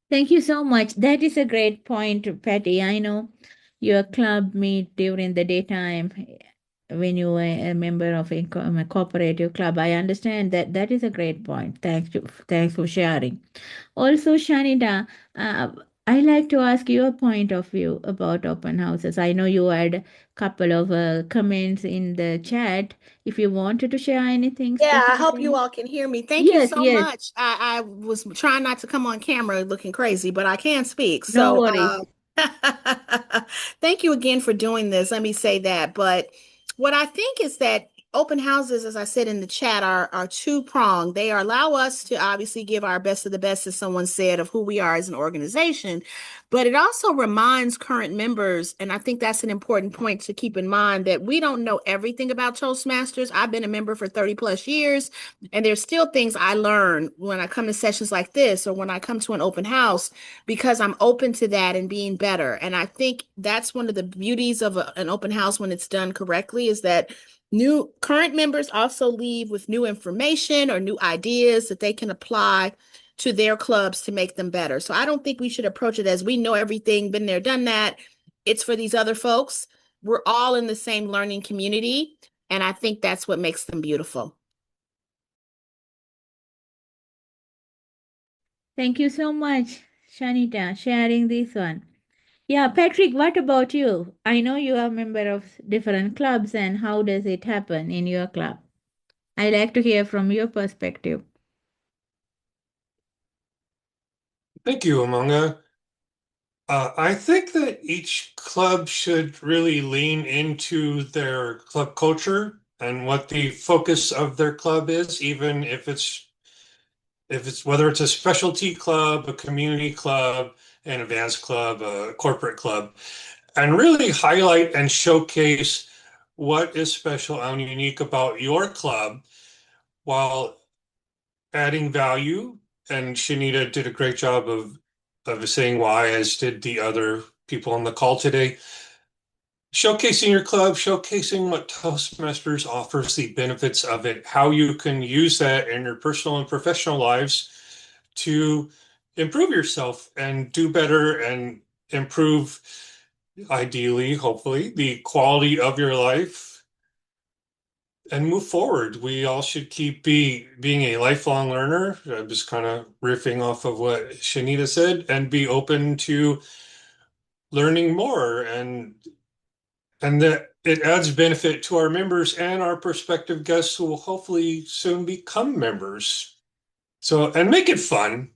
Thank you so much. That is a great point, Patty. I know your club meet during the daytime when you are a member of a cooperative club. I understand that. That is a great point. Thanks for sharing. Also, Shanita, I like to ask your point of view about open houses. I know you had a couple of comments in the chat. If you wanted to share anything Yeah, I hope specifically. you all can hear me. Thank you Yes, so yes. much. I was trying not to come on camera looking crazy, but I can speak. No So, worries. thank you again for doing this. Let me say that. But what I think is that open houses, as I said in the chat, are two-pronged. They allow us to obviously give our best of the best, as someone said, of who we are as an organization. But it also reminds current members, and I think that's an important point to keep in mind, that we don't know everything about Toastmasters. I've been a member for 30 plus years, and there's still things I learn when I come to sessions like this or when I come to an open house, because I'm open to that and being better. And I think that's one of the beauties of an open house when it's done correctly, is that new current members also leave with new information or new ideas that they can apply to their clubs to make them better. So I don't think we should approach it as we know everything, been there, done that. It's for these other folks. We're all in the same learning community, and I think that's what makes them beautiful. Thank you so much, Shanita, sharing this one. Yeah, Patrick, what about you? I know you are a member of different clubs, and how does it happen in your club? I like to hear from your perspective. Thank you, Umanga. I think that each club should really lean into their club culture and what the focus of their club is, even if it's whether it's a specialty club, a community club, an advanced club, a corporate club, and really highlight and showcase what is special and unique about your club while adding value. And Shanita did a great job of saying why, as did the other people on the call today. Showcasing your club, showcasing what Toastmasters offers, the benefits of it, how you can use that in your personal and professional lives to improve yourself and do better and improve, ideally, hopefully, the quality of your life and move forward. We all should keep being a lifelong learner. I'm just kind of riffing off of what Shanita said, and be open to learning more, and that it adds benefit to our members and our prospective guests who will hopefully soon become members. So, and make it fun.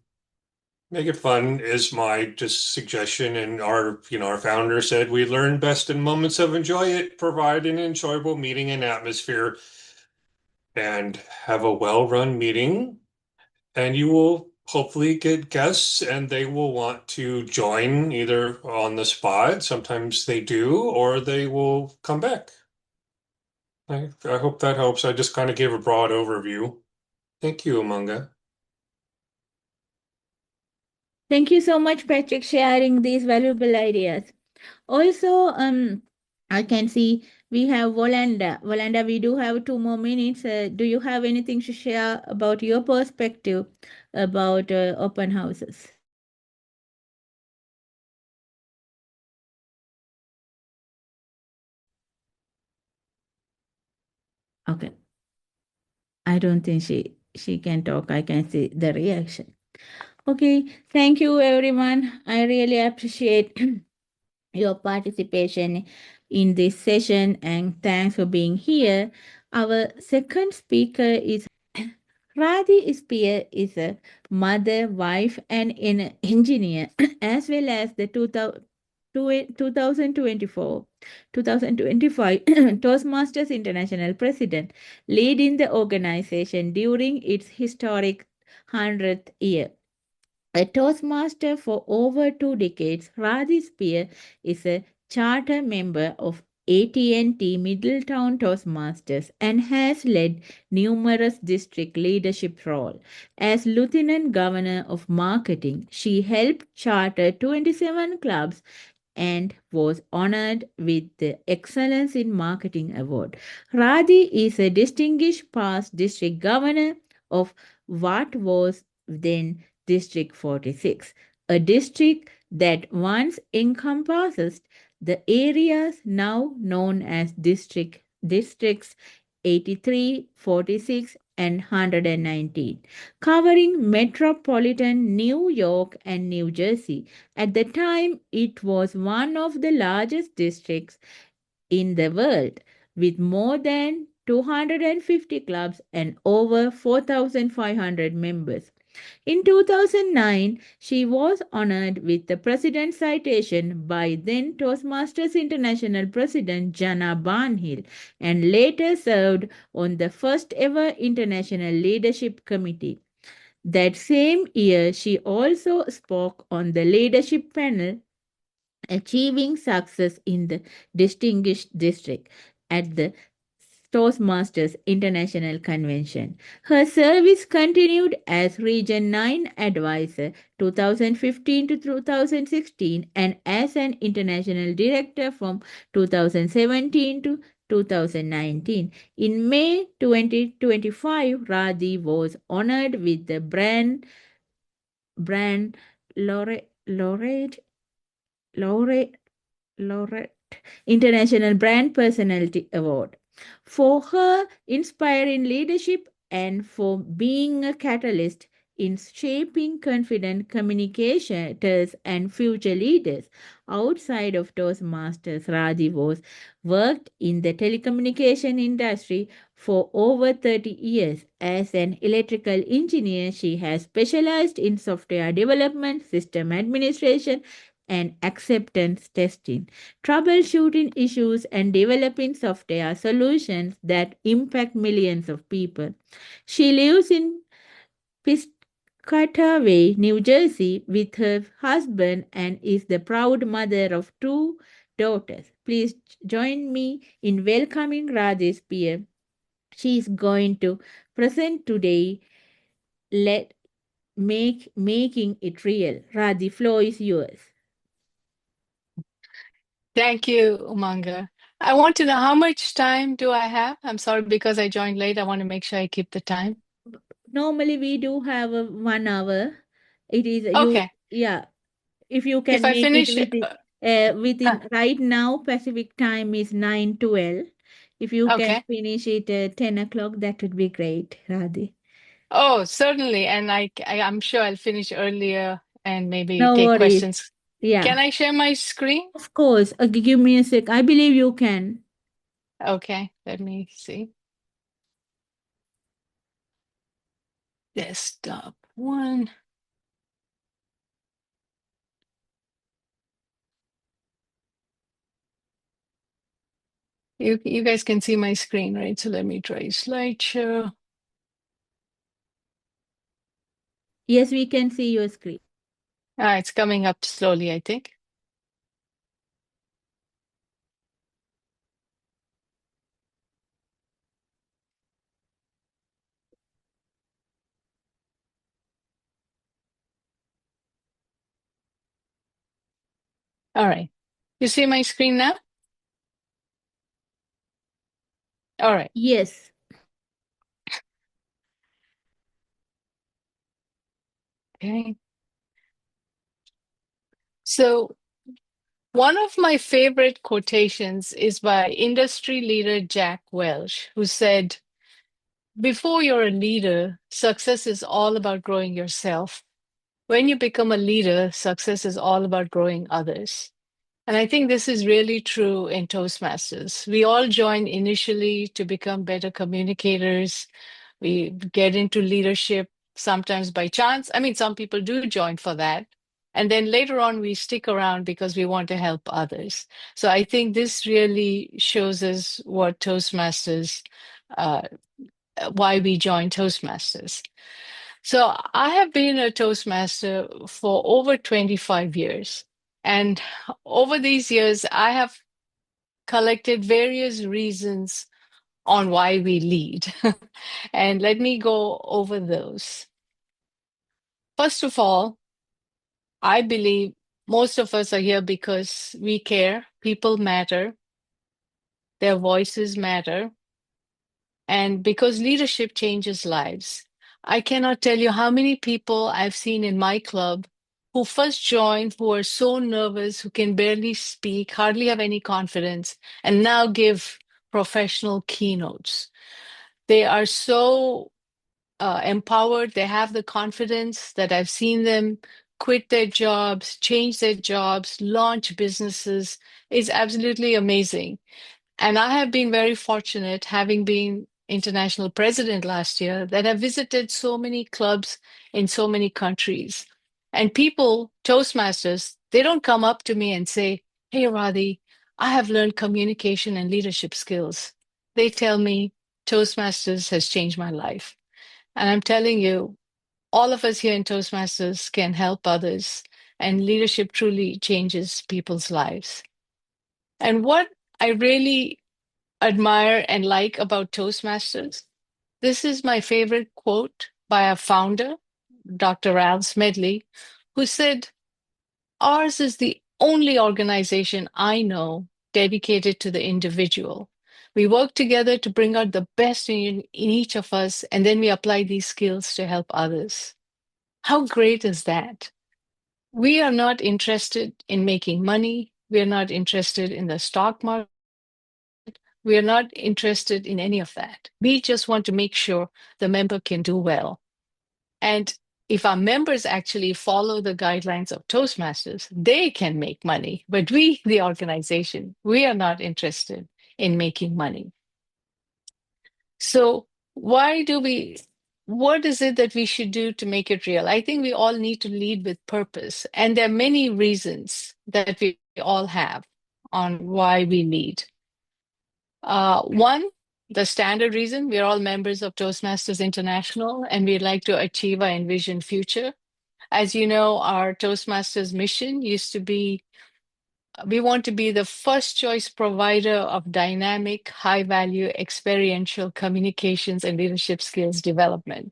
Make it fun is my just suggestion. And our founder said we learn best in moments of enjoyment, provide an enjoyable meeting and atmosphere, and have a well-run meeting. And you will hopefully get guests, and they will want to join either on the spot. Sometimes they do, or they will come back. I hope that helps. I just kind of gave a broad overview. Thank you, Umanga. Thank you so much, Patrick, sharing these valuable ideas. Also, I can see we have Volanda. Volanda, we do have 2 more minutes. Do you have anything to share about your perspective about open houses? Okay. I don't think she can talk. I can see the reaction. Okay. Thank you, everyone. I really appreciate your participation in this session, and thanks for being here. Our second speaker is Radhi is a mother, wife, and an engineer, as well as the 2024 2025 Toastmasters International President, leading the organization during its historic 100th year. A Toastmaster for over 2 decades, Radhi Spear is a charter member of AT&T Middletown Toastmasters and has led numerous district leadership roles. As Lieutenant Governor of Marketing, she helped charter 27 clubs and was honored with the Excellence in Marketing Award. Radhi is a distinguished past district governor of what was then District 46, a district that once encompasses the areas now known as districts 83, 46, and 119, covering metropolitan New York and New Jersey. At the time, it was one of the largest districts in the world, with more than 250 clubs and over 4,500 members. In 2009, she was honored with the President's Citation by then Toastmasters International President Jana Barnhill and later served on the first ever International Leadership Committee. That same year, she also spoke on the leadership panel achieving success in the distinguished district at the Toastmasters International Convention. Her service continued as Region 9 Advisor 2015 to 2016 and as an International Director from 2017 to 2019. In May 2025, Radhi was honored with the Brand Laureate Laureate Laureate International Brand Personality Award for her inspiring leadership and for being a catalyst in shaping confident communicators and future leaders. Outside of Toastmasters, Radhi was worked in the telecommunication industry for over 30 years. As an electrical engineer, she has specialized in software development, system administration, and acceptance testing, troubleshooting issues, and developing software solutions that impact millions of people. She lives in Piscataway, New Jersey, with her husband and is the proud mother of two daughters. Please join me in welcoming Radhi Spear. She is going to present today. Let making it real. Radhi, floor is yours. Thank you, Umanga. I want to know how much time do I have? I'm sorry because I joined late. I want to make sure I keep the time. Normally we do have a 1 hour. It is Okay. yeah. If you If can I make it finish, within right now Pacific time is 9:12. If you can okay. finish it at 10 o'clock, that would be great, Radhi. Oh, certainly. And I'm sure I'll finish earlier and maybe No take worries. questions. Yeah, Can I share my screen? of course. Give me a sec. I believe you can. Okay, let me see. Desktop one. You guys can see my screen, right? So let me try slideshow. Yes, we can see your screen. It's coming up slowly, I think. All right. You see my screen now? All right. Yes. Okay. So one of my favorite quotations is by industry leader Jack Welch, who said, "Before you're a leader, success is all about growing yourself. When you become a leader, success is all about growing others." And I think this is really true in Toastmasters. We all join initially to become better communicators. We get into leadership sometimes by chance. I mean, some people do join for that. And then later on, we stick around because we want to help others. So I think this really shows us what Toastmasters, uh, why we join Toastmasters. So I have been a Toastmaster for over 25 years. And over these years, I have collected various reasons on why we lead. And let me go over those. First of all, I believe most of us are here because we care. People matter. Their voices matter. And because leadership changes lives. I cannot tell you how many people I've seen in my club who first joined, who are so nervous, who can barely speak, hardly have any confidence, and now give professional keynotes. They are so empowered. They have the confidence that I've seen them quit their jobs, change their jobs, launch businesses. It's absolutely amazing. And I have been very fortunate, having been international president last year, that I visited so many clubs in so many countries. And people, Toastmasters, they don't come up to me and say, "Hey, Radhi, I have learned communication and leadership skills." They tell me, "Toastmasters has changed my life." And I'm telling you, all of us here in Toastmasters can help others, and leadership truly changes people's lives. And what I really admire and like about Toastmasters, this is my favorite quote by our founder, Dr. Ralph Smedley, who said, "Ours is the only organization I know dedicated to the individual. We work together to bring out the best in each of us, and then we apply these skills to help others." How great is that? We are not interested in making money. We are not interested in the stock market. We are not interested in any of that. We just want to make sure the member can do well. And if our members actually follow the guidelines of Toastmasters, they can make money. But we, the organization, we are not interested in making money. So what is it that we should do to make it real? I think we all need to lead with purpose. And there are many reasons that we all have on why we lead. One, the standard reason, we're all members of Toastmasters International, and we'd like to achieve our envisioned future. As you know, our Toastmasters mission used to be, we want to be the first choice provider of dynamic, high-value, experiential communications and leadership skills development.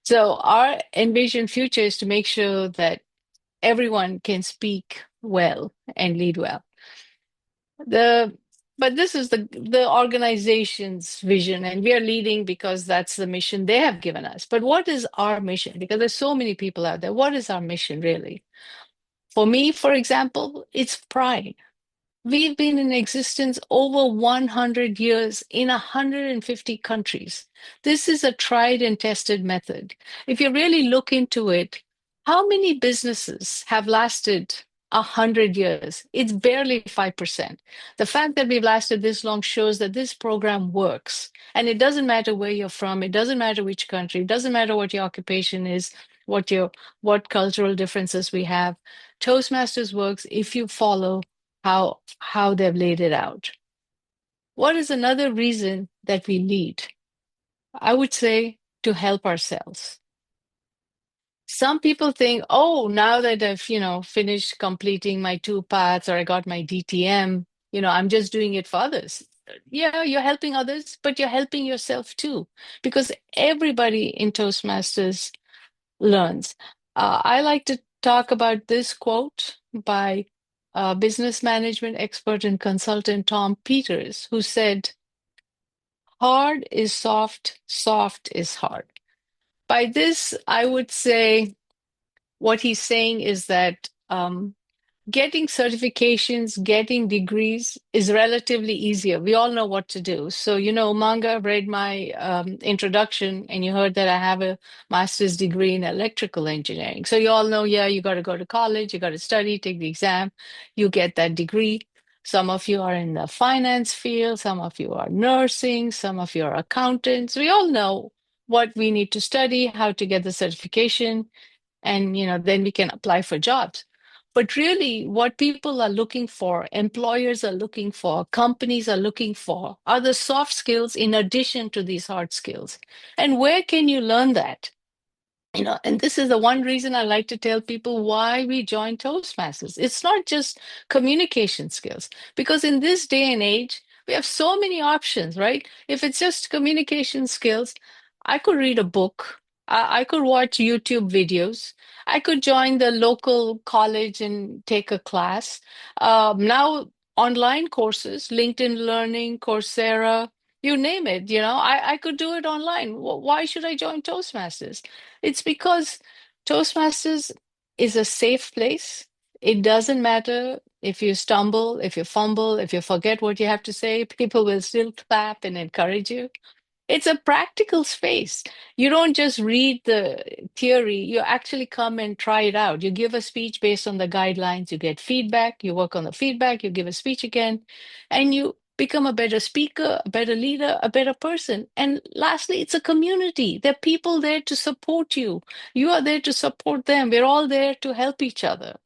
So our envisioned future is to make sure that everyone can speak well and lead well. But this is the organization's vision, and we are leading because that's the mission they have given us. But what is our mission? Because there's so many people out there. What is our mission really? For me, for example, it's pride. We've been in existence over 100 years in 150 countries. This is a tried and tested method. If you really look into it, how many businesses have lasted 100 years? It's barely 5%. The fact that we've lasted this long shows that this program works. And it doesn't matter where you're from, it doesn't matter which country, it doesn't matter what your occupation is, what cultural differences we have. Toastmasters works if you follow how they've laid it out. What is another reason that we lead? I would say to help ourselves. Some people think, oh, now that I've, finished completing my 2 paths, or I got my DTM, I'm just doing it for others. Yeah, you're helping others, but you're helping yourself too, because everybody in Toastmasters learns. I like to talk about this quote by business management expert and consultant Tom Peters, who said, "Hard is soft, soft is hard." By this, I would say what he's saying is that getting certifications, getting degrees is relatively easier. We all know what to do. So, Umanga read my introduction, and you heard that I have a master's degree in electrical engineering. So you all know, you got to go to college, you got to study, take the exam, you get that degree. Some of you are in the finance field, some of you are nursing, some of you are accountants. We all know what we need to study, how to get the certification, and then we can apply for jobs. But really, what people are looking for, employers are looking for, companies are looking for, are the soft skills in addition to these hard skills. And where can you learn that? And this is the one reason I like to tell people why we join Toastmasters. It's not just communication skills, because in this day and age, we have so many options, right? If it's just communication skills, I could read a book, I could watch YouTube videos, I could join the local college and take a class. Now, online courses, LinkedIn Learning, Coursera, you name it, I could do it online. Why should I join Toastmasters? It's because Toastmasters is a safe place. It doesn't matter if you stumble, if you fumble, if you forget what you have to say, people will still clap and encourage you. It's a practical space. You don't just read the theory, you actually come and try it out. You give a speech based on the guidelines, you get feedback, you work on the feedback, you give a speech again, and you become a better speaker, a better leader, a better person. And lastly, it's a community. There are people there to support you. You are there to support them. We're all there to help each other.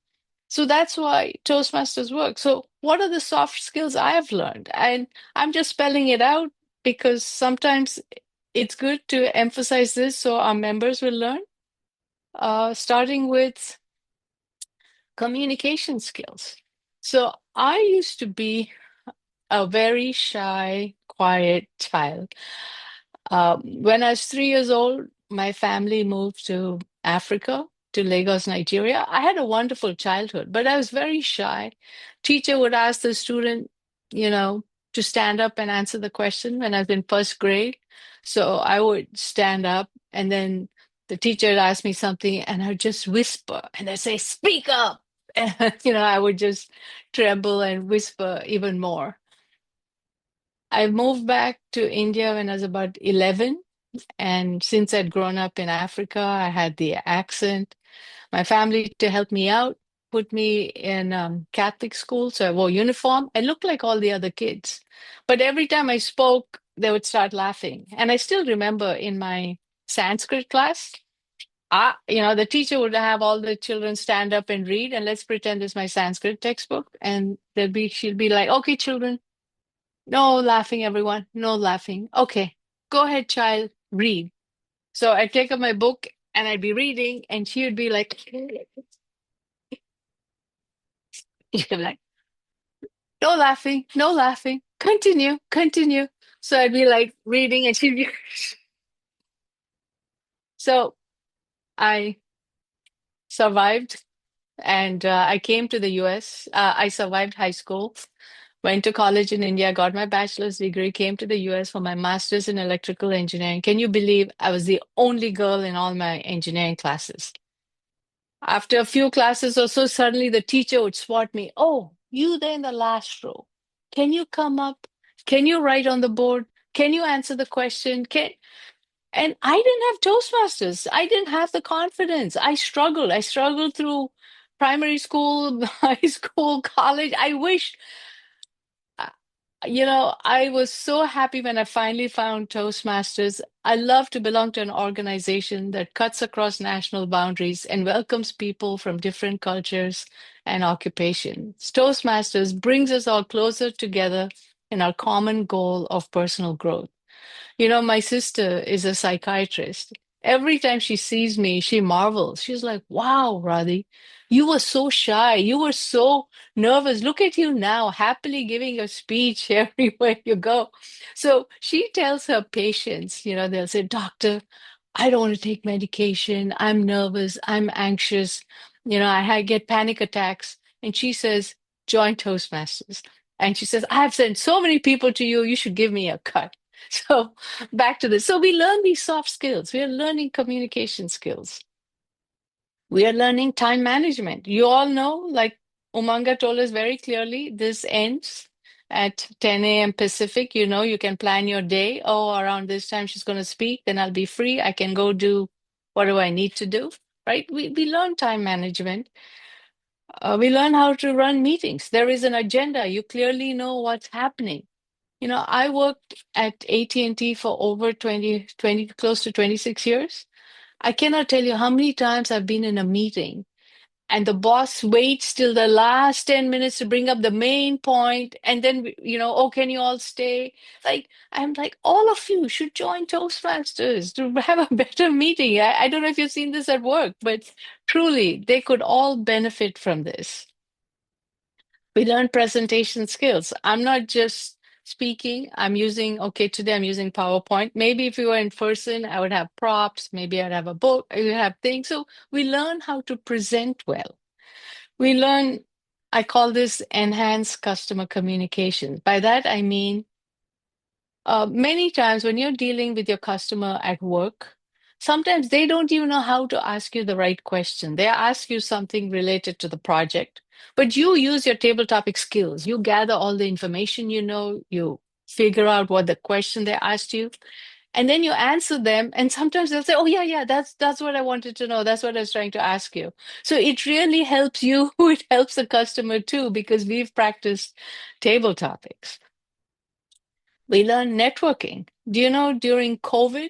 So that's why Toastmasters work. So, what are the soft skills I have learned? And I'm just spelling it out because sometimes it's good to emphasize this so our members will learn. Starting with communication skills. So, I used to be a very shy, quiet child. When I was 3 years old, my family moved to Africa, to Lagos, Nigeria. I had a wonderful childhood, but I was very shy. Teacher would ask the student, you know, to stand up and answer the question when I was in first grade. So I would stand up, and then the teacher would ask me something, and I'd just whisper, and I'd say, "Speak up." And, I would just tremble and whisper even more. I moved back to India when I was about 11. And since I'd grown up in Africa, I had the accent. My family, to help me out, put me in Catholic school. So I wore uniform. I looked like all the other kids. But every time I spoke, they would start laughing. And I still remember in my Sanskrit class, the teacher would have all the children stand up and read. And let's pretend it's my Sanskrit textbook. And she'll be like, "Okay, children, no laughing, everyone. No laughing. Okay, go ahead, child, read." So I'd take up my book and I'd be reading, and she would be like, she'd be like, "No laughing, no laughing. Continue, continue." So I'd be like reading, and she'd be. So I survived, and I came to the US. I survived high school, went to college in India, got my bachelor's degree, came to the US for my master's in electrical engineering. Can you believe I was the only girl in all my engineering classes? After a few classes or so, suddenly the teacher would spot me. "Oh, you there in the last row. Can you come up? Can you write on the board? Can you answer the question? And I didn't have Toastmasters. I didn't have the confidence. I struggled. I struggled through primary school, high school, college. I wish I was so happy when I finally found Toastmasters. I love to belong to an organization that cuts across national boundaries and welcomes people from different cultures and occupations. Toastmasters brings us all closer together in our common goal of personal growth. My sister is a psychiatrist. Every time she sees me, she marvels. She's like, "Wow, Radhi, you were so shy. You were so nervous. Look at you now, happily giving a speech everywhere you go." So she tells her patients, they'll say, "Doctor, I don't want to take medication. I'm nervous. I'm anxious. I get panic attacks." And she says, "Join Toastmasters." And she says, "I have sent so many people to you. You should give me a cut." So back to this. So we learn these soft skills. We are learning communication skills. We are learning time management. You all know, like Umanga told us very clearly, this ends at 10 a.m. Pacific. You can plan your day. Oh, around this time she's going to speak, then I'll be free. I can go do whatever I need to do, right? We learn time management. We learn how to run meetings. There is an agenda. You clearly know what's happening. I worked at AT&T for over 20, close to 26 years. I cannot tell you how many times I've been in a meeting and the boss waits till the last 10 minutes to bring up the main point, and then, oh, can you all stay? Like, I'm like, all of you should join Toastmasters to have a better meeting. I don't know if you've seen this at work, but truly, they could all benefit from this. We learn presentation skills. I'm not just speaking. Today I'm using PowerPoint. Maybe if we were in person, I would have props. Maybe I'd have a book. I would have things. So we learn how to present well. We learn, I call this enhanced customer communication. By that, I mean, many times when you're dealing with your customer at work, sometimes they don't even know how to ask you the right question. They ask you something related to the project, but you use your table topic skills. You gather all the information you figure out what the question they asked you, and then you answer them. And sometimes they'll say, "Oh, yeah, that's what I wanted to know. That's what I was trying to ask you." So it really helps you. It helps the customer too, because we've practiced table topics. We learn networking. Do you know during COVID,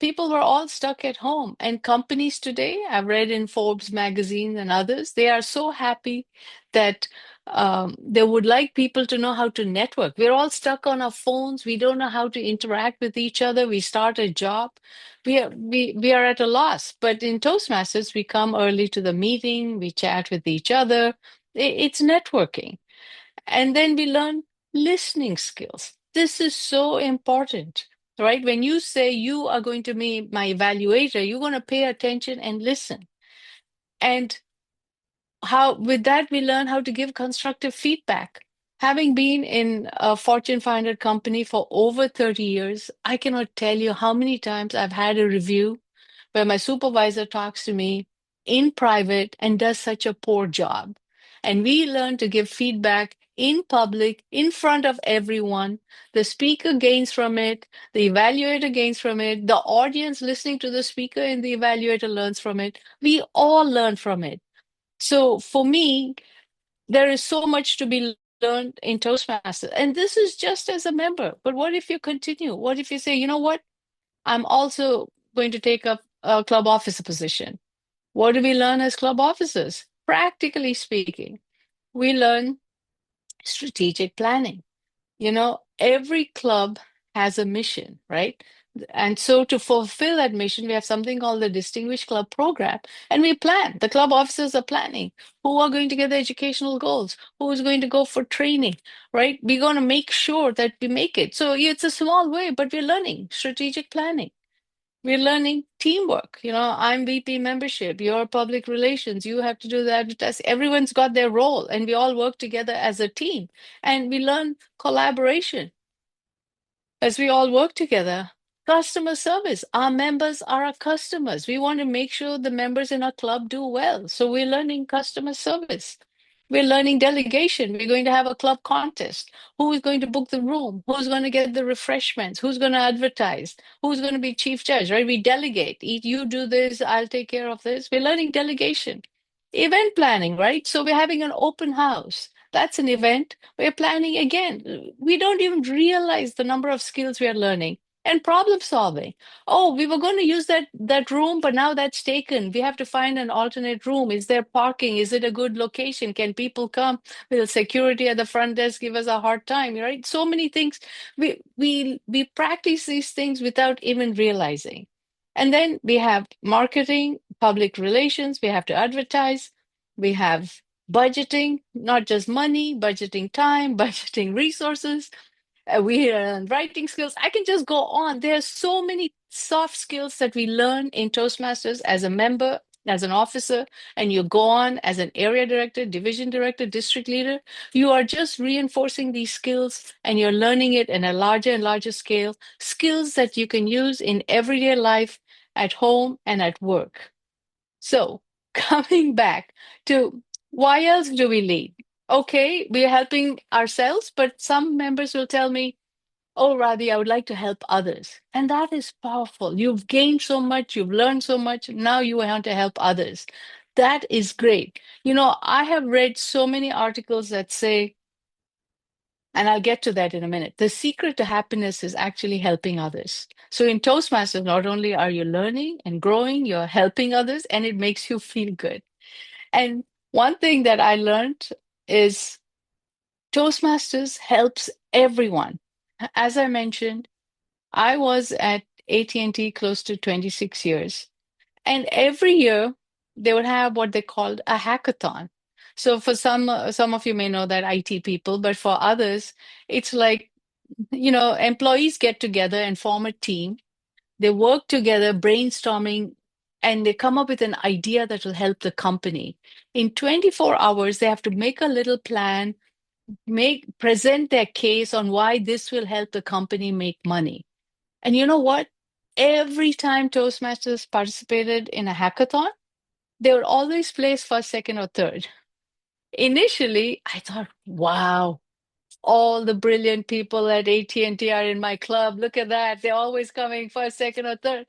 people were all stuck at home, and companies today, I've read in Forbes magazine and others, they are so happy that they would like people to know how to network. We're all stuck on our phones. We don't know how to interact with each other. We start a job. We are at a loss. But in Toastmasters, we come early to the meeting. We chat with each other. It's networking. And then we learn listening skills. This is so important, right? When you say you are going to be my evaluator, you're going to pay attention and listen. And with that, we learn how to give constructive feedback. Having been in a Fortune 500 company for over 30 years, I cannot tell you how many times I've had a review where my supervisor talks to me in private and does such a poor job. And we learn to give feedback in public, in front of everyone. The speaker gains from it, the evaluator gains from it, the audience listening to the speaker and the evaluator learns from it. We all learn from it. So for me, there is so much to be learned in Toastmasters. And this is just as a member. But what if you continue? What if you say, you know what? I'm also going to take up a club officer position. What do we learn as club officers? Practically speaking, we learn strategic planning. Every club has a mission, right? And so to fulfill that mission, we have something called the Distinguished Club Program, and we plan. The club officers are planning who are going to get the educational goals, who is going to go for training, right? We're going to make sure that we make it. So it's a small way, but we're learning strategic planning. We're learning teamwork. I'm VP membership, you're public relations, you have to do the advertising. Everyone's got their role, and we all work together as a team. And we learn collaboration as we all work together. Customer service. Our members are our customers. We want to make sure the members in our club do well. So we're learning customer service. We're learning delegation. We're going to have a club contest. Who is going to book the room? Who's going to get the refreshments? Who's going to advertise? Who's going to be chief judge, right? We delegate. You do this, I'll take care of this. We're learning delegation. Event planning, right? So we're having an open house. That's an event. We're planning again. We don't even realize the number of skills we are learning. And problem solving. Oh, we were going to use that room, but now that's taken. We have to find an alternate room. Is there parking? Is it a good location? Can people come? Will security at the front desk give us a hard time? Right? So many things. We practice these things without even realizing. And then we have marketing, public relations. We have to advertise. We have budgeting, not just money, budgeting time, budgeting resources. We learn writing skills. I can just go on. There are so many soft skills that we learn in Toastmasters as a member, as an officer, and you go on as an area director, division director, district leader. You are just reinforcing these skills, and you're learning it in a larger and larger scale, skills that you can use in everyday life, at home, and at work. So coming back to why else do we lead? Okay, we're helping ourselves, but some members will tell me, oh, Radhi, I would like to help others. And that is powerful. You've gained so much, you've learned so much, now you want to help others. That is great. I have read so many articles that say, and I'll get to that in a minute, the secret to happiness is actually helping others. So in Toastmasters, not only are you learning and growing, you're helping others, and it makes you feel good. And one thing that I learned is Toastmasters helps everyone. As I mentioned, I was at AT&T close to 26 years. And every year they would have what they called a hackathon. So for some of you may know that IT people, but for others, it's like, employees get together and form a team. They work together, brainstorming, and they come up with an idea that will help the company. In 24 hours, they have to make a little plan, present their case on why this will help the company make money. And you know what? Every time Toastmasters participated in a hackathon, they would always place first, second, or third. Initially, I thought, wow, all the brilliant people at AT&T are in my club. Look at that. They're always coming first, second, or third.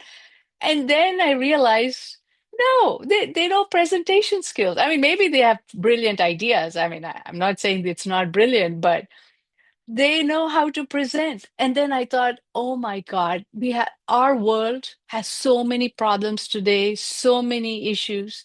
And then I realized, no, they know presentation skills. I mean, maybe they have brilliant ideas. I mean, I'm not saying it's not brilliant, but they know how to present. And then I thought, oh my God, our world has so many problems today, so many issues.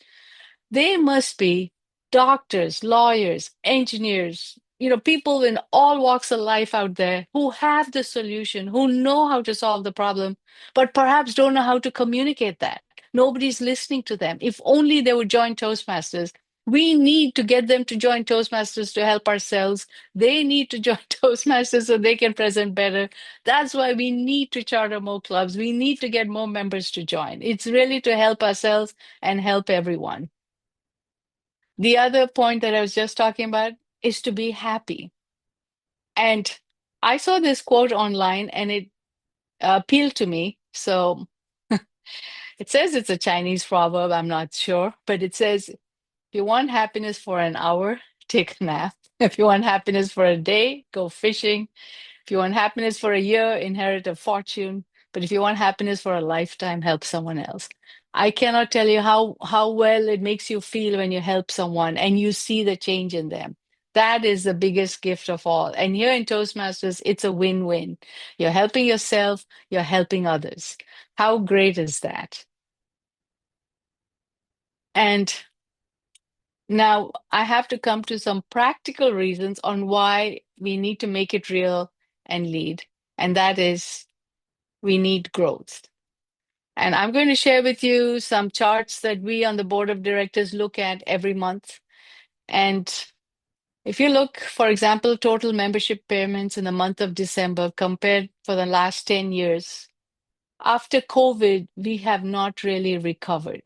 They must be doctors, lawyers, engineers, people in all walks of life out there who have the solution, who know how to solve the problem, but perhaps don't know how to communicate that. Nobody's listening to them. If only they would join Toastmasters. We need to get them to join Toastmasters to help ourselves. They need to join Toastmasters so they can present better. That's why we need to charter more clubs. We need to get more members to join. It's really to help ourselves and help everyone. The other point that I was just talking about is to be happy. And I saw this quote online and it appealed to me. So it says it's a Chinese proverb, I'm not sure, but it says, if you want happiness for an hour, take a nap. If you want happiness for a day, go fishing. If you want happiness for a year, inherit a fortune. But if you want happiness for a lifetime, help someone else. I cannot tell you how well it makes you feel when you help someone and you see the change in them. That is the biggest gift of all. And here in Toastmasters, it's a win-win. You're helping yourself, you're helping others. How great is that? And now I have to come to some practical reasons on why we need to make it real and lead. And that is, we need growth. And I'm going to share with you some charts that we on the board of directors look at every month. And if you look, for example, total membership payments in the month of December compared for the last 10 years, after COVID, we have not really recovered.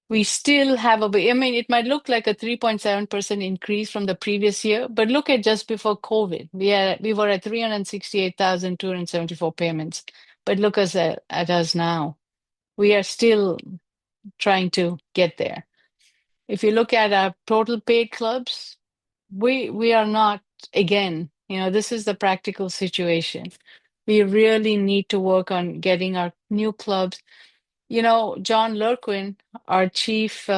We still have it might look like a 3.7% increase from the previous year, but look at just before COVID. We were at 368,274 payments. But look at us now. We are still trying to get there. If you look at our total paid clubs, we are not, again, this is the practical situation. We really need to work on getting our new clubs. John Lurquin, our chief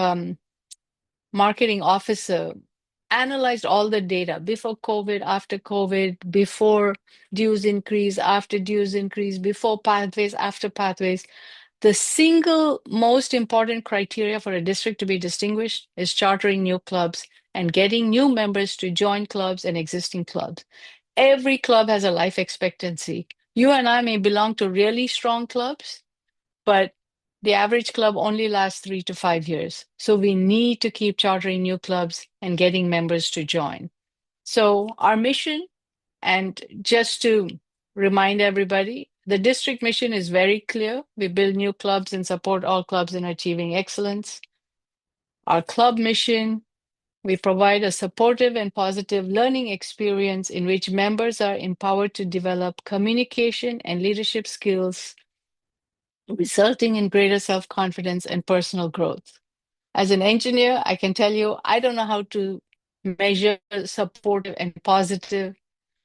marketing officer, analyzed all the data before COVID, after COVID, before dues increase, after dues increase, before pathways, after pathways. The single most important criteria for a district to be distinguished is chartering new clubs and getting new members to join clubs and existing clubs. Every club has a life expectancy. You and I may belong to really strong clubs, but the average club only lasts 3 to 5 years. So we need to keep chartering new clubs and getting members to join. So our mission, and just to remind everybody, the district mission is very clear. We build new clubs and support all clubs in achieving excellence. Our club mission, we provide a supportive and positive learning experience in which members are empowered to develop communication and leadership skills, resulting in greater self-confidence and personal growth. As an engineer, I can tell you, I don't know how to measure supportive and positive,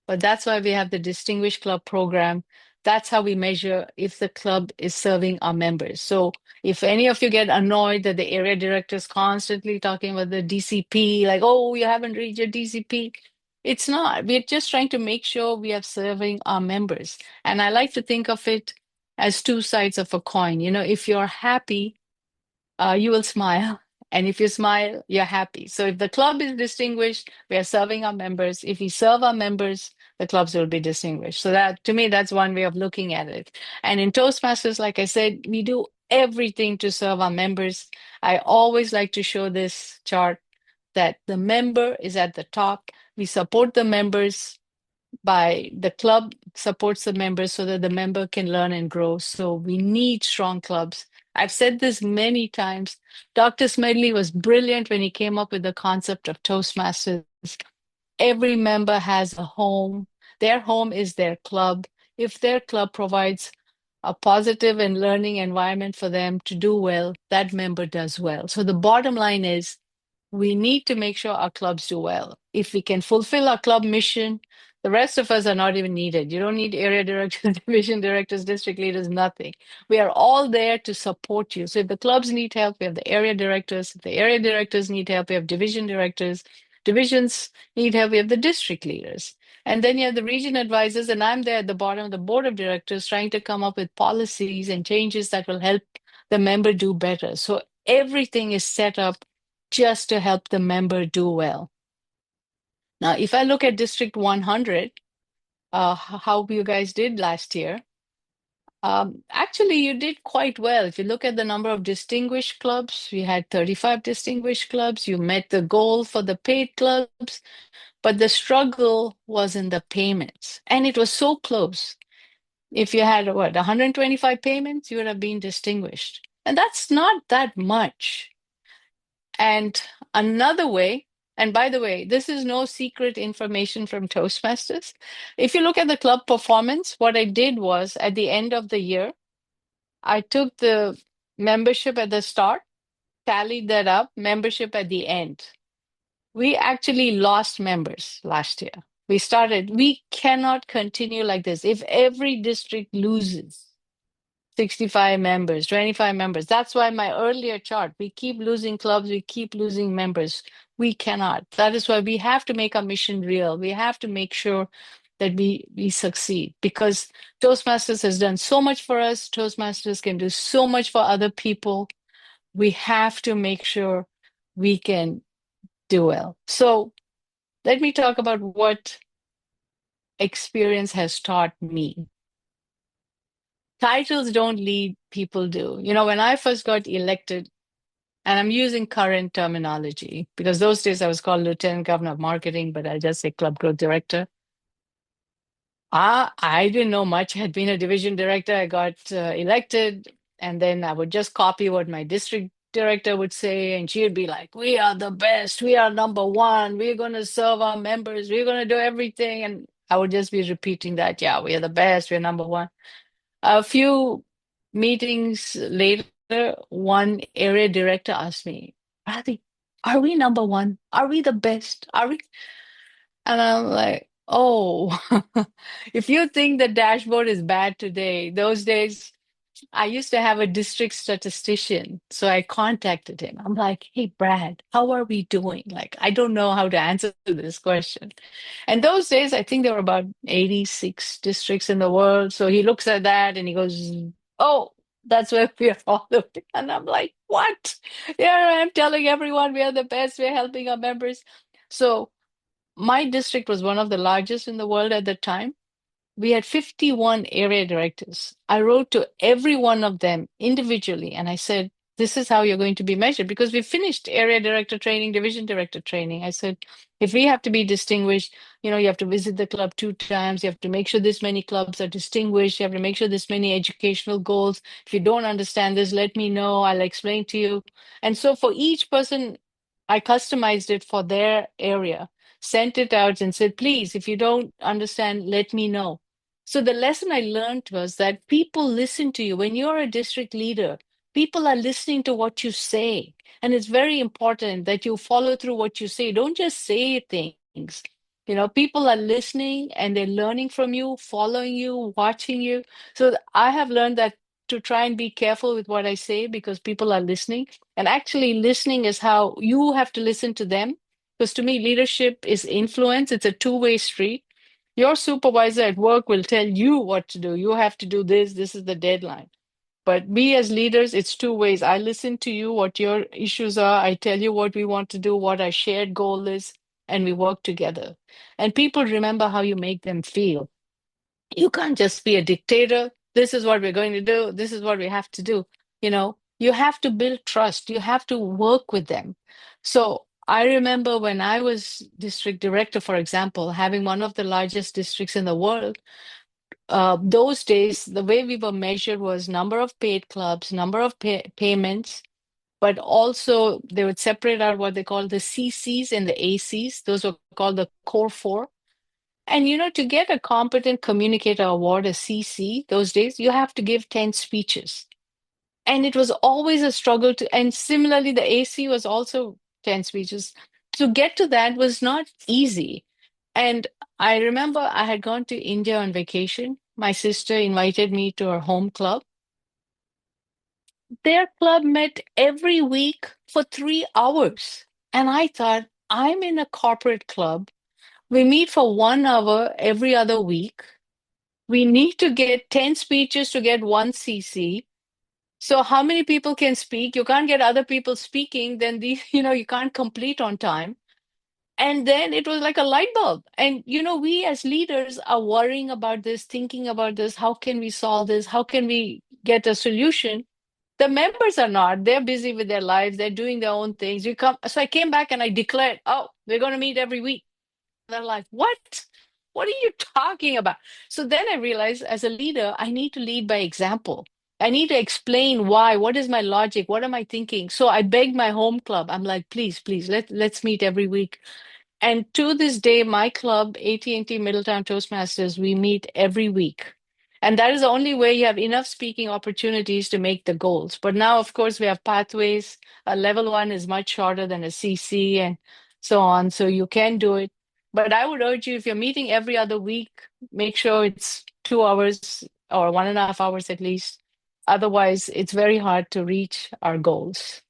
but that's why we have the Distinguished Club program. That's how we measure if the club is serving our members. So if any of you get annoyed that the area director is constantly talking about the DCP, like, oh, you haven't reached your DCP, it's not. We're just trying to make sure we are serving our members. And I like to think of it as two sides of a coin. If you're happy, you will smile. And if you smile, you're happy. So if the club is distinguished, we are serving our members. If we serve our members, the clubs will be distinguished. So that, to me, that's one way of looking at it. And in Toastmasters, like I said, we do everything to serve our members. I always like to show this chart that the member is at the top. We support the members by the club supports the members so that the member can learn and grow. So we need strong clubs. I've said this many times. Dr. Smedley was brilliant when he came up with the concept of Toastmasters. Every member has a home. Their home is their club. If their club provides a positive and learning environment for them to do well, that member does well. So the bottom line is we need to make sure our clubs do well. If we can fulfill our club mission, the rest of us are not even needed. You don't need area directors, division directors, district leaders, nothing. We are all there to support you. So if the clubs need help, we have the area directors. If the area directors need help, we have division directors. Divisions need help, we have the district leaders. And then you have the region advisors, and I'm there at the bottom of the board of directors trying to come up with policies and changes that will help the member do better. So everything is set up just to help the member do well. Now, if I look at District 100, how you guys did last year, actually, you did quite well. If you look at the number of distinguished clubs, we had 35 distinguished clubs. You met the goal for the paid clubs, but the struggle was in the payments. And it was so close. If you had, 125 payments, you would have been distinguished. And that's not that much. And another way, and by the way, this is no secret information from Toastmasters. If you look at the club performance, what I did was at the end of the year, I took the membership at the start, tallied that up, membership at the end. We actually lost members last year. We cannot continue like this. If every district loses 65 members, 25 members. That's why my earlier chart, we keep losing clubs, we keep losing members. We cannot. That is why we have to make our mission real. We have to make sure that we succeed because Toastmasters has done so much for us. Toastmasters can do so much for other people. We have to make sure we can do well. So let me talk about what experience has taught me. Titles don't lead, people do. You know, when I first got elected, and I'm using current terminology because those days I was called Lieutenant Governor of Marketing, but I'll just say Club Growth Director. I didn't know much. I had been a division director. I got elected, and then I would just copy what my district director would say, and she would be like, "We are the best. We are number one. We're going to serve our members. We're going to do everything." And I would just be repeating that. Yeah, we are the best. We're number one. A few meetings later, one area director asked me, "Radhi, are we number one? Are we the best? Are we?" And I'm like, "Oh, if you think the dashboard is bad today, those days I used to have a district statistician, so I contacted him. I'm like, "Hey, Brad, how are we doing? Like, I don't know how to answer this question." And those days, I think there were about 86 districts in the world. So he looks at that and he goes, "Oh, that's where we are all looking." And I'm like, "What?" Here I am telling everyone we are the best, we're helping our members. So my district was one of the largest in the world at the time. We had 51 area directors. I wrote to every one of them individually and I said, "This is how you're going to be measured," because we finished area director training, division director training. I said, if we have to be distinguished, you have to visit the club 2 times. You have to make sure this many clubs are distinguished. You have to make sure this many educational goals. If you don't understand this, let me know. I'll explain to you. And so for each person, I customized it for their area, sent it out and said, "Please, if you don't understand, let me know." So the lesson I learned was that people listen to you. When you're a district leader, people are listening to what you say. And it's very important that you follow through what you say. Don't just say things. People are listening and they're learning from you, following you, watching you. So I have learned that to try and be careful with what I say because people are listening. And actually listening is how you have to listen to them. Because to me, leadership is influence. It's a two-way street. Your supervisor at work will tell you what to do. You have to do this. This is the deadline. But we as leaders, it's two ways. I listen to you, what your issues are. I tell you what we want to do, what our shared goal is, and we work together. And people remember how you make them feel. You can't just be a dictator. This is what we're going to do. This is what we have to do. You have to build trust. You have to work with them. So I remember when I was district director, for example, having one of the largest districts in the world, those days, the way we were measured was number of paid clubs, number of payments, but also they would separate out what they call the CCs and the ACs. Those were called the core four. And to get a competent communicator award, a CC, those days, you have to give 10 speeches. And it was always a struggle and similarly, the AC was also 10 speeches. To get to that was not easy. And I remember I had gone to India on vacation. My sister invited me to her home club. Their club met every week for 3 hours. And I thought, I'm in a corporate club. We meet for 1 hour every other week. We need to get 10 speeches to get one CC. So how many people can speak? You can't get other people speaking, then you can't complete on time. And then it was like a light bulb. And we as leaders are worrying about this, thinking about this. How can we solve this? How can we get a solution? The members are not. They're busy with their lives. They're doing their own things. So I came back and I declared, oh, we're going to meet every week. They're like, what? What are you talking about? So then I realized as a leader, I need to lead by example. I need to explain why. What is my logic? What am I thinking? So I begged my home club. I'm like, please, let's meet every week. And to this day, my club, AT&T Middletown Toastmasters, we meet every week. And that is the only way you have enough speaking opportunities to make the goals. But now, of course, we have pathways. A level 1 is much shorter than a CC and so on. So you can do it. But I would urge you, if you're meeting every other week, make sure it's 2 hours or 1.5 hours at least. Otherwise, it's very hard to reach our goals.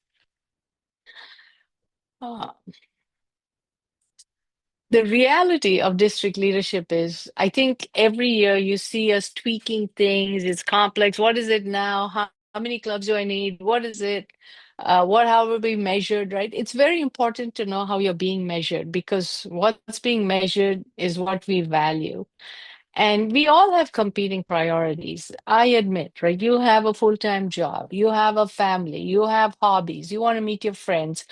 The reality of district leadership is, I think every year you see us tweaking things. It's complex. What is it now? How many clubs do I need? What is it? How will be measured, right? It's very important to know how you're being measured because what's being measured is what we value. And we all have competing priorities. I admit, right? You have a full-time job, you have a family, you have hobbies, you want to meet your friends.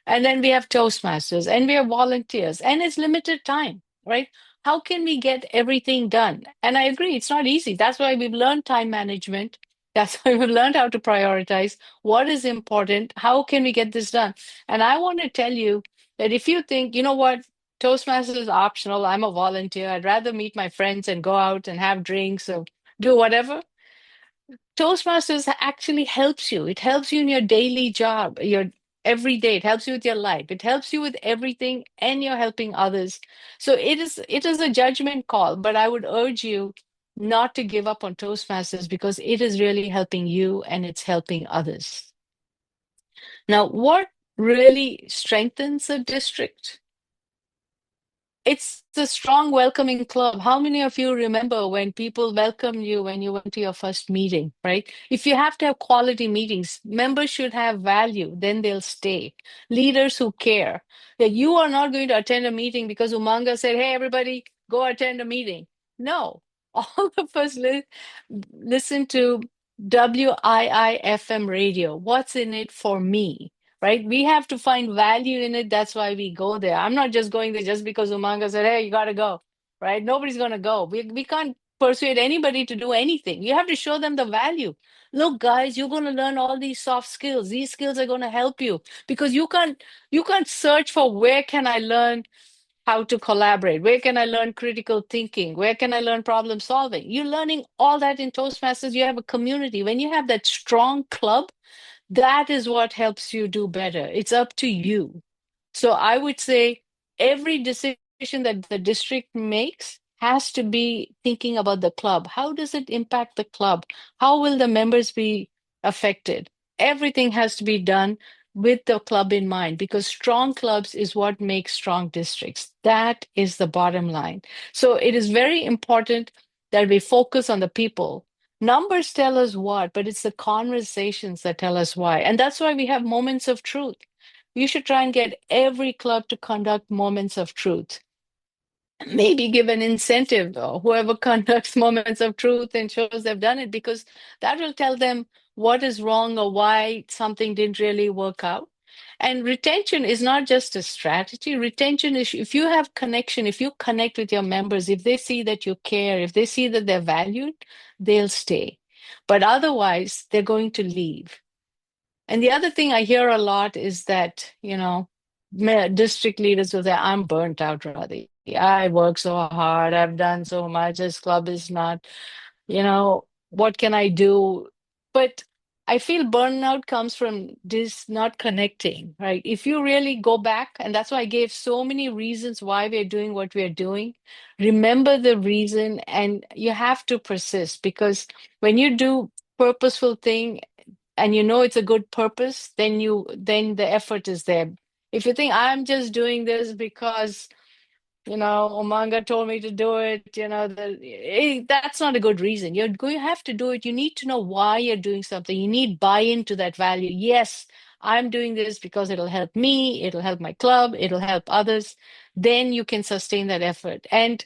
And then we have Toastmasters and we have volunteers and it's limited time, right? How can we get everything done? And I agree, it's not easy. That's why we've learned time management. That's why we've learned how to prioritize what is important. How can we get this done? And I want to tell you that if you think, you know what, Toastmasters is optional, I'm a volunteer, I'd rather meet my friends and go out and have drinks or do whatever. Toastmasters actually helps you. It helps you in your daily job, your every day. It helps you with your life. It helps you with everything, and you're helping others. So it is a judgment call, but I would urge you not to give up on Toastmasters because it is really helping you and it's helping others. Now, what really strengthens a district? It's a strong, welcoming club. How many of you remember when people welcomed you when you went to your first meeting, right? If you have to have quality meetings, members should have value, then they'll stay. Leaders who care. That you are not going to attend a meeting because Umanga said, hey, everybody, go attend a meeting. No, all of us listen to WIIFM radio. What's in it for me? Right? We have to find value in it. That's why we go there. I'm not just going there just because Umanga said, hey, you got to go. Right? Nobody's going to go. We can't persuade anybody to do anything. You have to show them the value. Look, guys, you're going to learn all these soft skills. These skills are going to help you because you can't search for where can I learn how to collaborate? Where can I learn critical thinking? Where can I learn problem solving? You're learning all that in Toastmasters. You have a community. When you have that strong club, that is what helps you do better. It's up to you. So I would say every decision that the district makes has to be thinking about the club. How does it impact the club? How will the members be affected? Everything has to be done with the club in mind because strong clubs is what makes strong districts. That is the bottom line. So it is very important that we focus on the people. Numbers tell us what, but it's the conversations that tell us why. And that's why we have moments of truth. You should try and get every club to conduct moments of truth. Maybe give an incentive, or whoever conducts moments of truth and shows they've done it, because that will tell them what is wrong or why something didn't really work out. And retention is not just a strategy. Retention is if you have connection, if you connect with your members, if they see that you care, if they see that they're valued, they'll stay. But otherwise, they're going to leave. And the other thing I hear a lot is that, district leaders will say, I'm burnt out, Radhi. I work so hard. I've done so much. This club is not, what can I do? But I feel burnout comes from this not connecting, right? If you really go back, and that's why I gave so many reasons why we're doing what we're doing, remember the reason, and you have to persist, because when you do purposeful thing and it's a good purpose, then the effort is there. If you think I'm just doing this because Umanga told me to do it, that's not a good reason. You're going to have to do it. You need to know why you're doing something. You need buy-in to that value. Yes, I'm doing this because it'll help me, it'll help my club, it'll help others. Then you can sustain that effort. And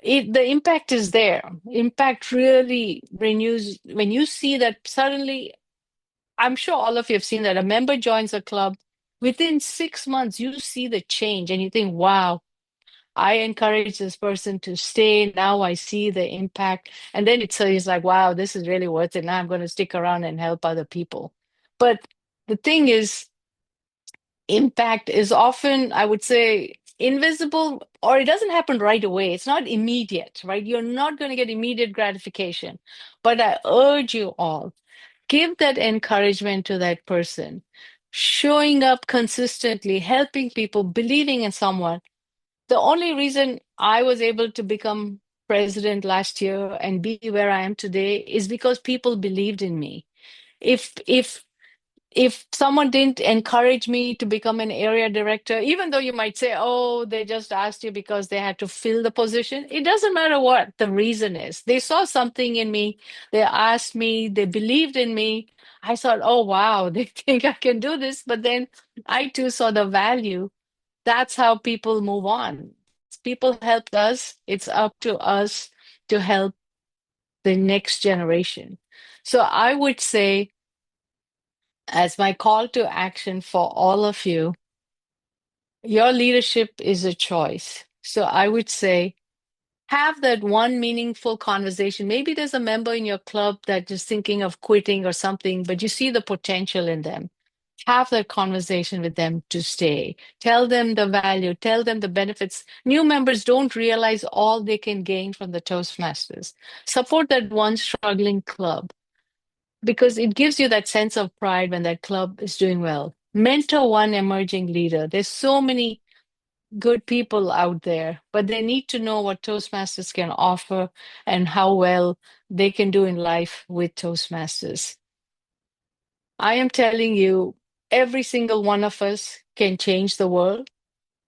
the impact is there. Impact really renews when you see that suddenly. I'm sure all of you have seen that a member joins a club. Within 6 months, you see the change and you think, wow, I encourage this person to stay. Now I see the impact. And then it's like, wow, this is really worth it. Now I'm going to stick around and help other people. But the thing is, impact is often, I would say, invisible, or it doesn't happen right away. It's not immediate, right? You're not going to get immediate gratification. But I urge you all, give that encouragement to that person, showing up consistently, helping people, believing in someone. The only reason I was able to become president last year and be where I am today is because people believed in me. If someone didn't encourage me to become an area director, even though you might say, oh, they just asked you because they had to fill the position, it doesn't matter what the reason is. They saw something in me. They asked me, they believed in me. I thought, oh, wow, they think I can do this. But then I too saw the value. That's how people move on. People helped us. It's up to us to help the next generation. So I would say, as my call to action for all of you, your leadership is a choice. So I would say, have that one meaningful conversation. Maybe there's a member in your club that is thinking of quitting or something, but you see the potential in them. Have that conversation with them to stay. Tell them the value, tell them the benefits. New members don't realize all they can gain from the Toastmasters. Support that one struggling club, because it gives you that sense of pride when that club is doing well. Mentor one emerging leader. There's so many good people out there, but they need to know what Toastmasters can offer and how well they can do in life with Toastmasters. I am telling you, every single one of us can change the world.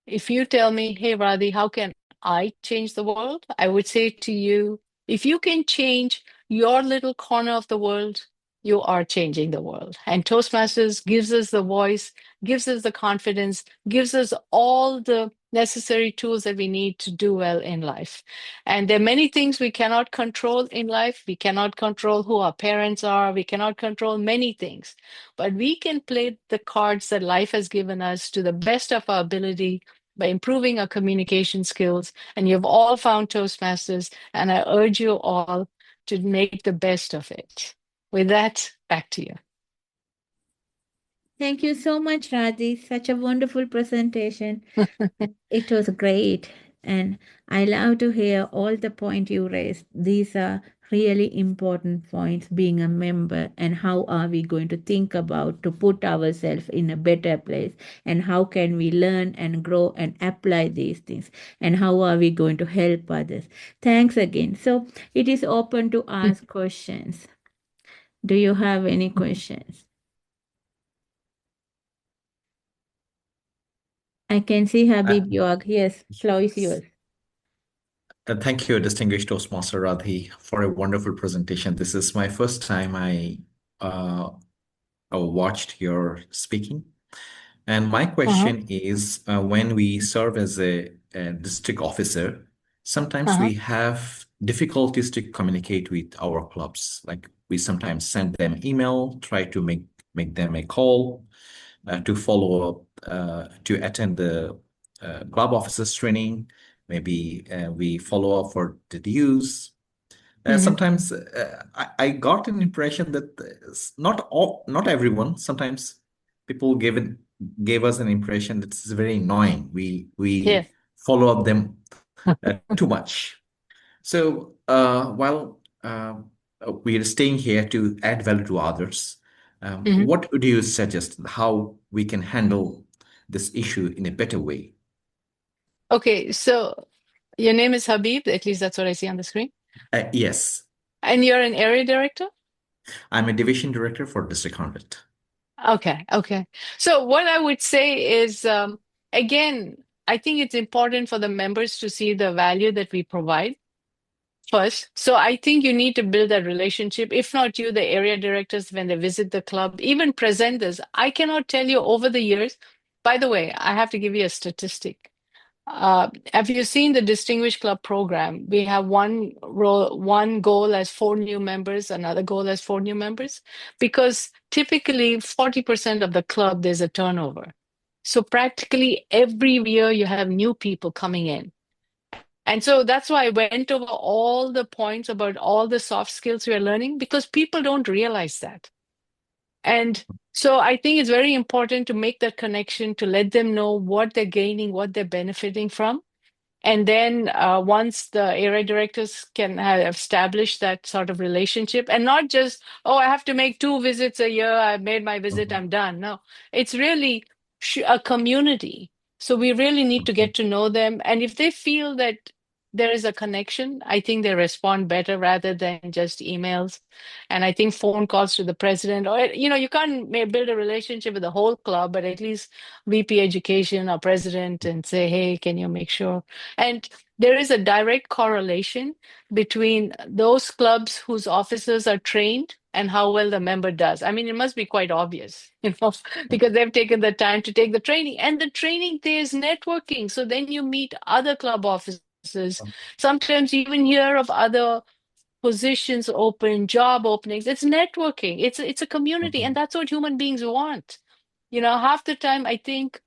If you tell me, hey, Radhi, how can I change the world? I would say to you, if you can change your little corner of the world, you are changing the world. And Toastmasters gives us the voice, gives us the confidence, gives us all the necessary tools that we need to do well in life. And there are many things we cannot control in life. We cannot control who our parents are. We cannot control many things. But we can play the cards that life has given us to the best of our ability by improving our communication skills. And you've all found Toastmasters, and I urge you all to make the best of it. With that, back to you. Thank you so much, Radhi. Such a wonderful presentation. It was great. And I love to hear all the points you raised. These are really important points, being a member, and how are we going to think about to put ourselves in a better place, and how can we learn and grow and apply these things, and how are we going to help others. Thanks again. So it is open to ask questions. Do you have any questions? I can see Habib York. Yes, floor is yours. Thank you, distinguished Toastmaster Radhi, for a wonderful presentation. This is my first time I watched your speaking. And my question is, when we serve as a district officer, sometimes we have difficulties to communicate with our clubs. Like we sometimes send them email, try to make them a call to follow up, to attend the club officers training. Maybe we follow up for the dues. Sometimes I got an impression that not everyone. Sometimes people gave us an impression that it's very annoying. We Yes. follow up them too much. So while we are staying here to add value to others, what would you suggest how we can handle this issue in a better way? Okay, so your name is Habib, at least that's what I see on the screen. Yes, And you're an area director? I'm a division director for District 100. Okay. So what I would say is, again, I think it's important for the members to see the value that we provide first. So I think you need to build that relationship. If not you, the area directors, when they visit the club, even presenters. I cannot tell you over the years. By the way, I have to give you a statistic. Have you seen the Distinguished Club program? We have one goal as 4 new members, another goal as 4 new members, because typically 40% of the club, there's a turnover. So practically every year you have new people coming in. And so that's why I went over all the points about all the soft skills we are learning, because people don't realize that. And so I think it's very important to make that connection, to let them know what they're gaining, what they're benefiting from. And then once the area directors can have established that sort of relationship, and not just, oh, I have to make 2 visits a year, I've made my visit, I'm done. No, it's really a community. So we really need to get to know them. And if they feel that there is a connection, I think they respond better rather than just emails. And I think phone calls to the president, or, you can't build a relationship with the whole club, but at least VP education or president and say, hey, can you make sure? And there is a direct correlation between those clubs whose officers are trained and how well the member does. I mean, it must be quite obvious, because they've taken the time to take the training. And the training there is networking. So then you meet other club officers. Sometimes you even hear of other positions open, job openings. It's networking. It's a community, and that's what human beings want. Half the time, I think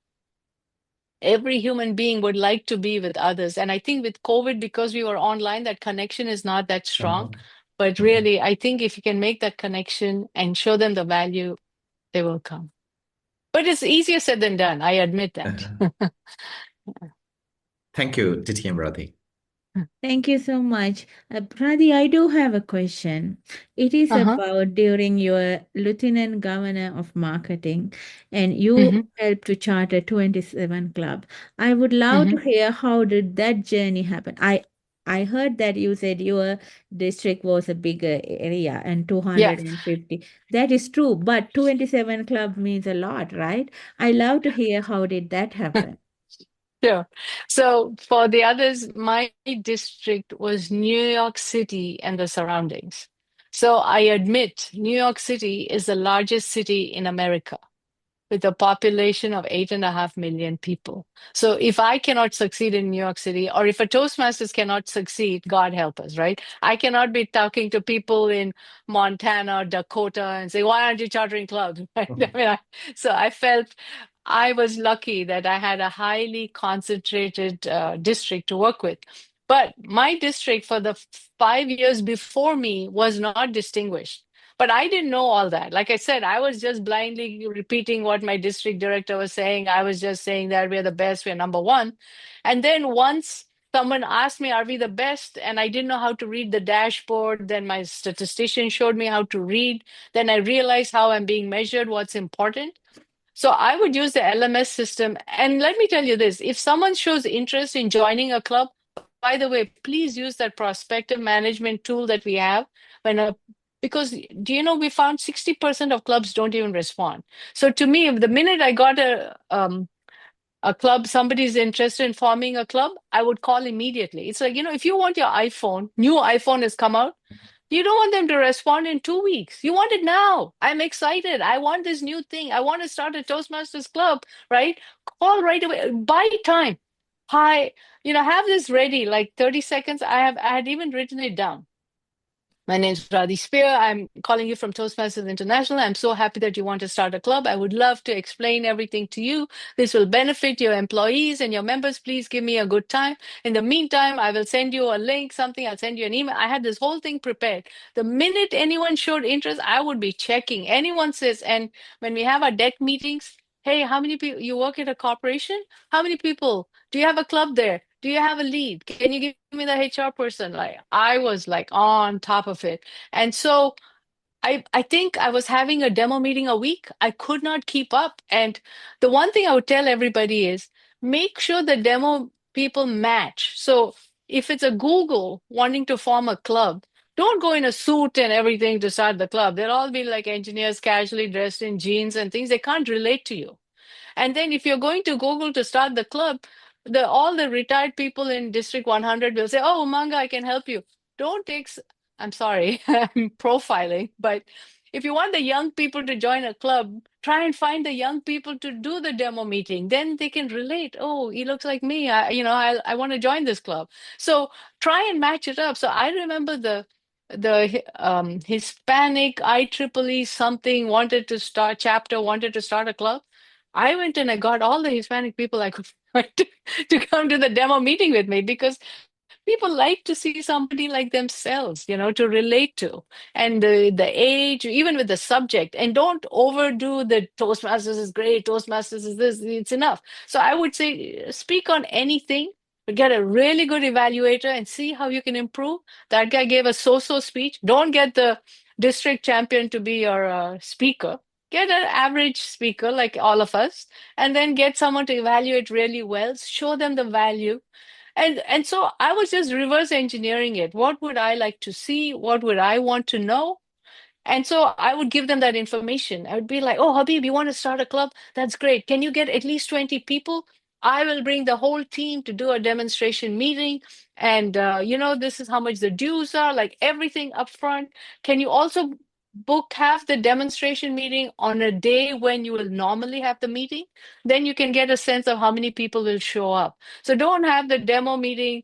every human being would like to be with others. And I think with COVID, because we were online, that connection is not that strong. But really, I think if you can make that connection and show them the value, they will come. But it's easier said than done. I admit that. Thank you, DTM Radhi. Thank you so much. Radhi, I do have a question. It is about during your Lieutenant Governor of Marketing, and you helped to charter 27 Club. I would love to hear how did that journey happen. I heard that you said your district was a bigger area and 250. That is true, but 27 Club means a lot, right? I love to hear how did that happen. Sure. So for the others, my district was New York City and the surroundings. So I admit New York City is the largest city in America, with a population of 8.5 million people. So if I cannot succeed in New York City, or if a Toastmasters cannot succeed, God help us, right? I cannot be talking to people in Montana or Dakota and say, why aren't you chartering clubs? Right? So I felt I was lucky that I had a highly concentrated district to work with. But my district for the 5 years before me was not distinguished. But I didn't know all that. Like I said, I was just blindly repeating what my district director was saying. I was just saying that we're the best, we're number one. And then once someone asked me, are we the best? And I didn't know how to read the dashboard. Then my statistician showed me how to read. Then I realized how I'm being measured, what's important. So I would use the LMS system. And let me tell you this, if someone shows interest in joining a club, by the way, please use that prospective management tool that we have because do you know we found 60% of clubs don't even respond. So to me, the minute I got a club, somebody's interested in forming a club, I would call immediately. It's like, if you want your new iPhone has come out, you don't want them to respond in 2 weeks. You want it now. I'm excited. I want this new thing. I want to start a Toastmasters club, right? Call right away. Buy time. Hi, have this ready, like 30 seconds. I had even written it down. My name's Radhi Spear. I'm calling you from Toastmasters International. I'm so happy that you want to start a club. I would love to explain everything to you. This will benefit your employees and your members. Please give me a good time. In the meantime, I will send you a link, something. I'll send you an email. I had this whole thing prepared. The minute anyone showed interest, I would be checking. Anyone says, and when we have our deck meetings, hey, how many people, you work at a corporation? How many people? Do you have a club there? Do you have a lead? Can you give me the HR person? Like, I was like on top of it. And so I think I was having a demo meeting a week. I could not keep up. And the one thing I would tell everybody is make sure the demo people match. So if it's a Google wanting to form a club, don't go in a suit and everything to start the club. They'll all be like engineers casually dressed in jeans and things. They can't relate to you. And then if you're going to Google to start the club, all the retired people in District 100 will say, "Oh, Umanga, I can help you." Don't take, I'm sorry, I'm profiling, but if you want the young people to join a club, try and find the young people to do the demo meeting. Then they can relate. Oh, he looks like me. I want to join this club. So try and match it up. So I remember the Hispanic IEEE something wanted to start a club. I went and I got all the Hispanic people I could find to come to the demo meeting with me because people like to see somebody like themselves, to relate to. And the age, even with the subject, and don't overdo the Toastmasters is great, Toastmasters is this, it's enough. So I would say speak on anything, but get a really good evaluator and see how you can improve. That guy gave a so-so speech. Don't get the district champion to be your speaker. Get an average speaker like all of us, and then get someone to evaluate really well, show them the value. And so I was just reverse engineering it. What would I like to see? What would I want to know? And so I would give them that information. I would be like, "Oh, Habib, you want to start a club? That's great. Can you get at least 20 people? I will bring the whole team to do a demonstration meeting. And, this is how much the dues are, like everything up front. Can you also have the demonstration meeting on a day when you will normally have the meeting? Then you can get a sense of how many people will show up. So don't have the demo meeting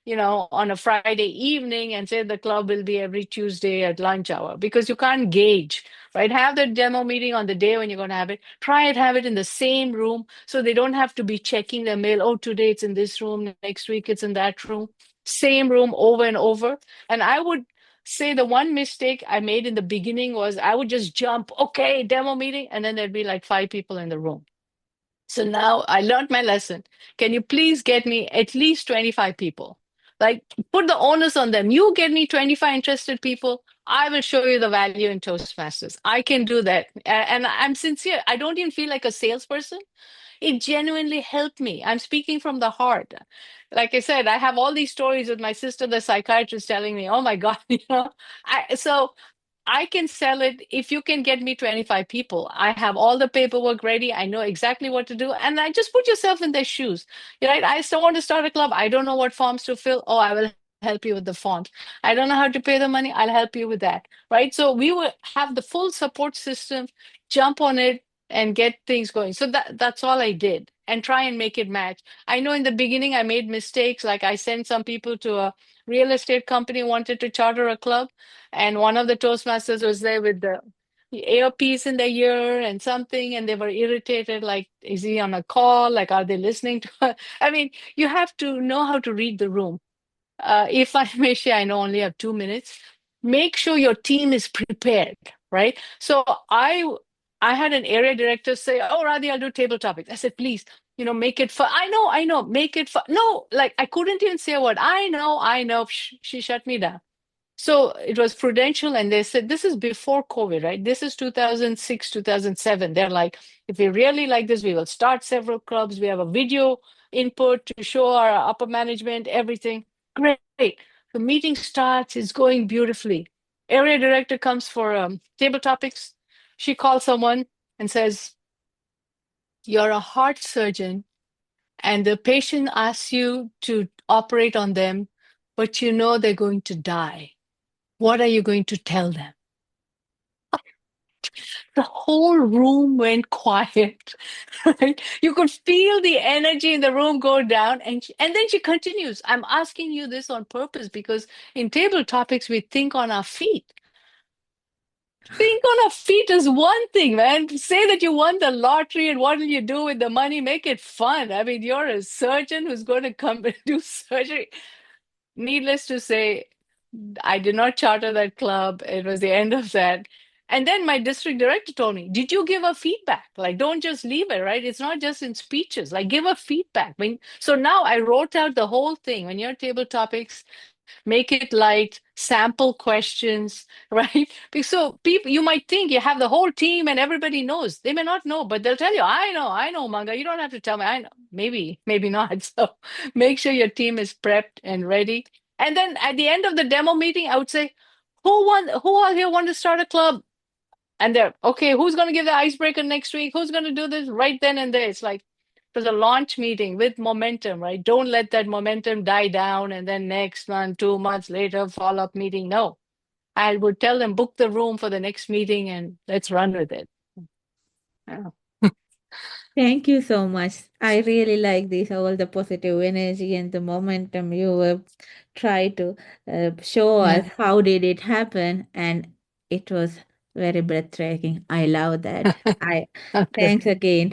on a Friday evening and say the club will be every Tuesday at lunch hour because you can't gauge, right? Have the demo meeting on the day when you're going to have it. Try and have it in the same room so they don't have to be checking their mail. Oh, today it's in this room, next week it's in that room. Same room over and over. And I would say the one mistake I made in the beginning was I would just jump, okay, demo meeting, and then there'd be like 5 people in the room. So now I learned my lesson. Can you please get me at least 25 people? Like, put the onus on them. You get me 25 interested people. I will show you the value in Toastmasters. I can do that. And I'm sincere. I don't even feel like a salesperson. It genuinely helped me. I'm speaking from the heart. Like I said, I have all these stories with my sister, the psychiatrist, telling me, "Oh my God, so I can sell it if you can get me 25 people. I have all the paperwork ready. I know exactly what to do." And I just put yourself in their shoes. Right? I still want to start a club. I don't know what forms to fill. Oh, I will help you with the forms. I don't know how to pay the money. I'll help you with that. Right? So we will have the full support system, jump on it and get things going. So that's all I did and try and make it match. I know in the beginning I made mistakes. Like I sent some people to a real estate company, wanted to charter a club. And one of the Toastmasters was there with the earpiece in their ear and something, and they were irritated, like, is he on a call? Like, are they listening to her? I mean, you have to know how to read the room. If I may share, I know I only have 2 minutes. Make sure your team is prepared, right? So I had an area director say, "Oh, Radhi, I'll do table topics." I said, "Please, make it fun." I know, make it fun. No, like I couldn't even say a word. I know. She shut me down. So it was Prudential, and they said, this is before COVID, right? This is 2006, 2007. They're like, if we really like this, we will start several clubs. We have a video input to show our upper management, everything. Great. The meeting starts, it's going beautifully. Area director comes for table topics. She calls someone and says, "You're a heart surgeon. and the patient asks you to operate on them, but you know they're going to die. What are you going to tell them? The whole room went quiet, right? You could feel the energy in the room go down. And then she continues, I'm asking you this on purpose because in table topics, we think on our feet. Think on our feet is one thing, man. Say that you won the lottery and what will you do with the money? Make it fun. I mean, you're a surgeon who's going to come and do surgery. Needless to say, I did not charter that club. It was the end of that. And then my district director told me, did you give a feedback? Like, don't just leave it, right? It's not just in speeches. Like, give a feedback. So now I wrote out the whole thing. When you're table topics, make it light, sample questions, right? So people, you might think you have the whole team and everybody knows. They may not know, but they'll tell you, I know, Manga. You don't have to tell me. I know. Maybe not. So make sure your team is prepped and ready. And then at the end of the demo meeting, I would say, who out here want to start a club? And they're, okay, who's going to give the icebreaker next week? Who's going to do this right then and there? It's like, it was a launch meeting with momentum, right? Don't let that momentum die down and then next month, 2 months later, follow-up meeting. No, I would tell them, book the room for the next meeting and let's run with it. Yeah. Thank you so much. I really like this, all the positive energy and the momentum you try to show us. Yeah. How did it happen? And it was very breathtaking. I love that. Okay. Thanks again.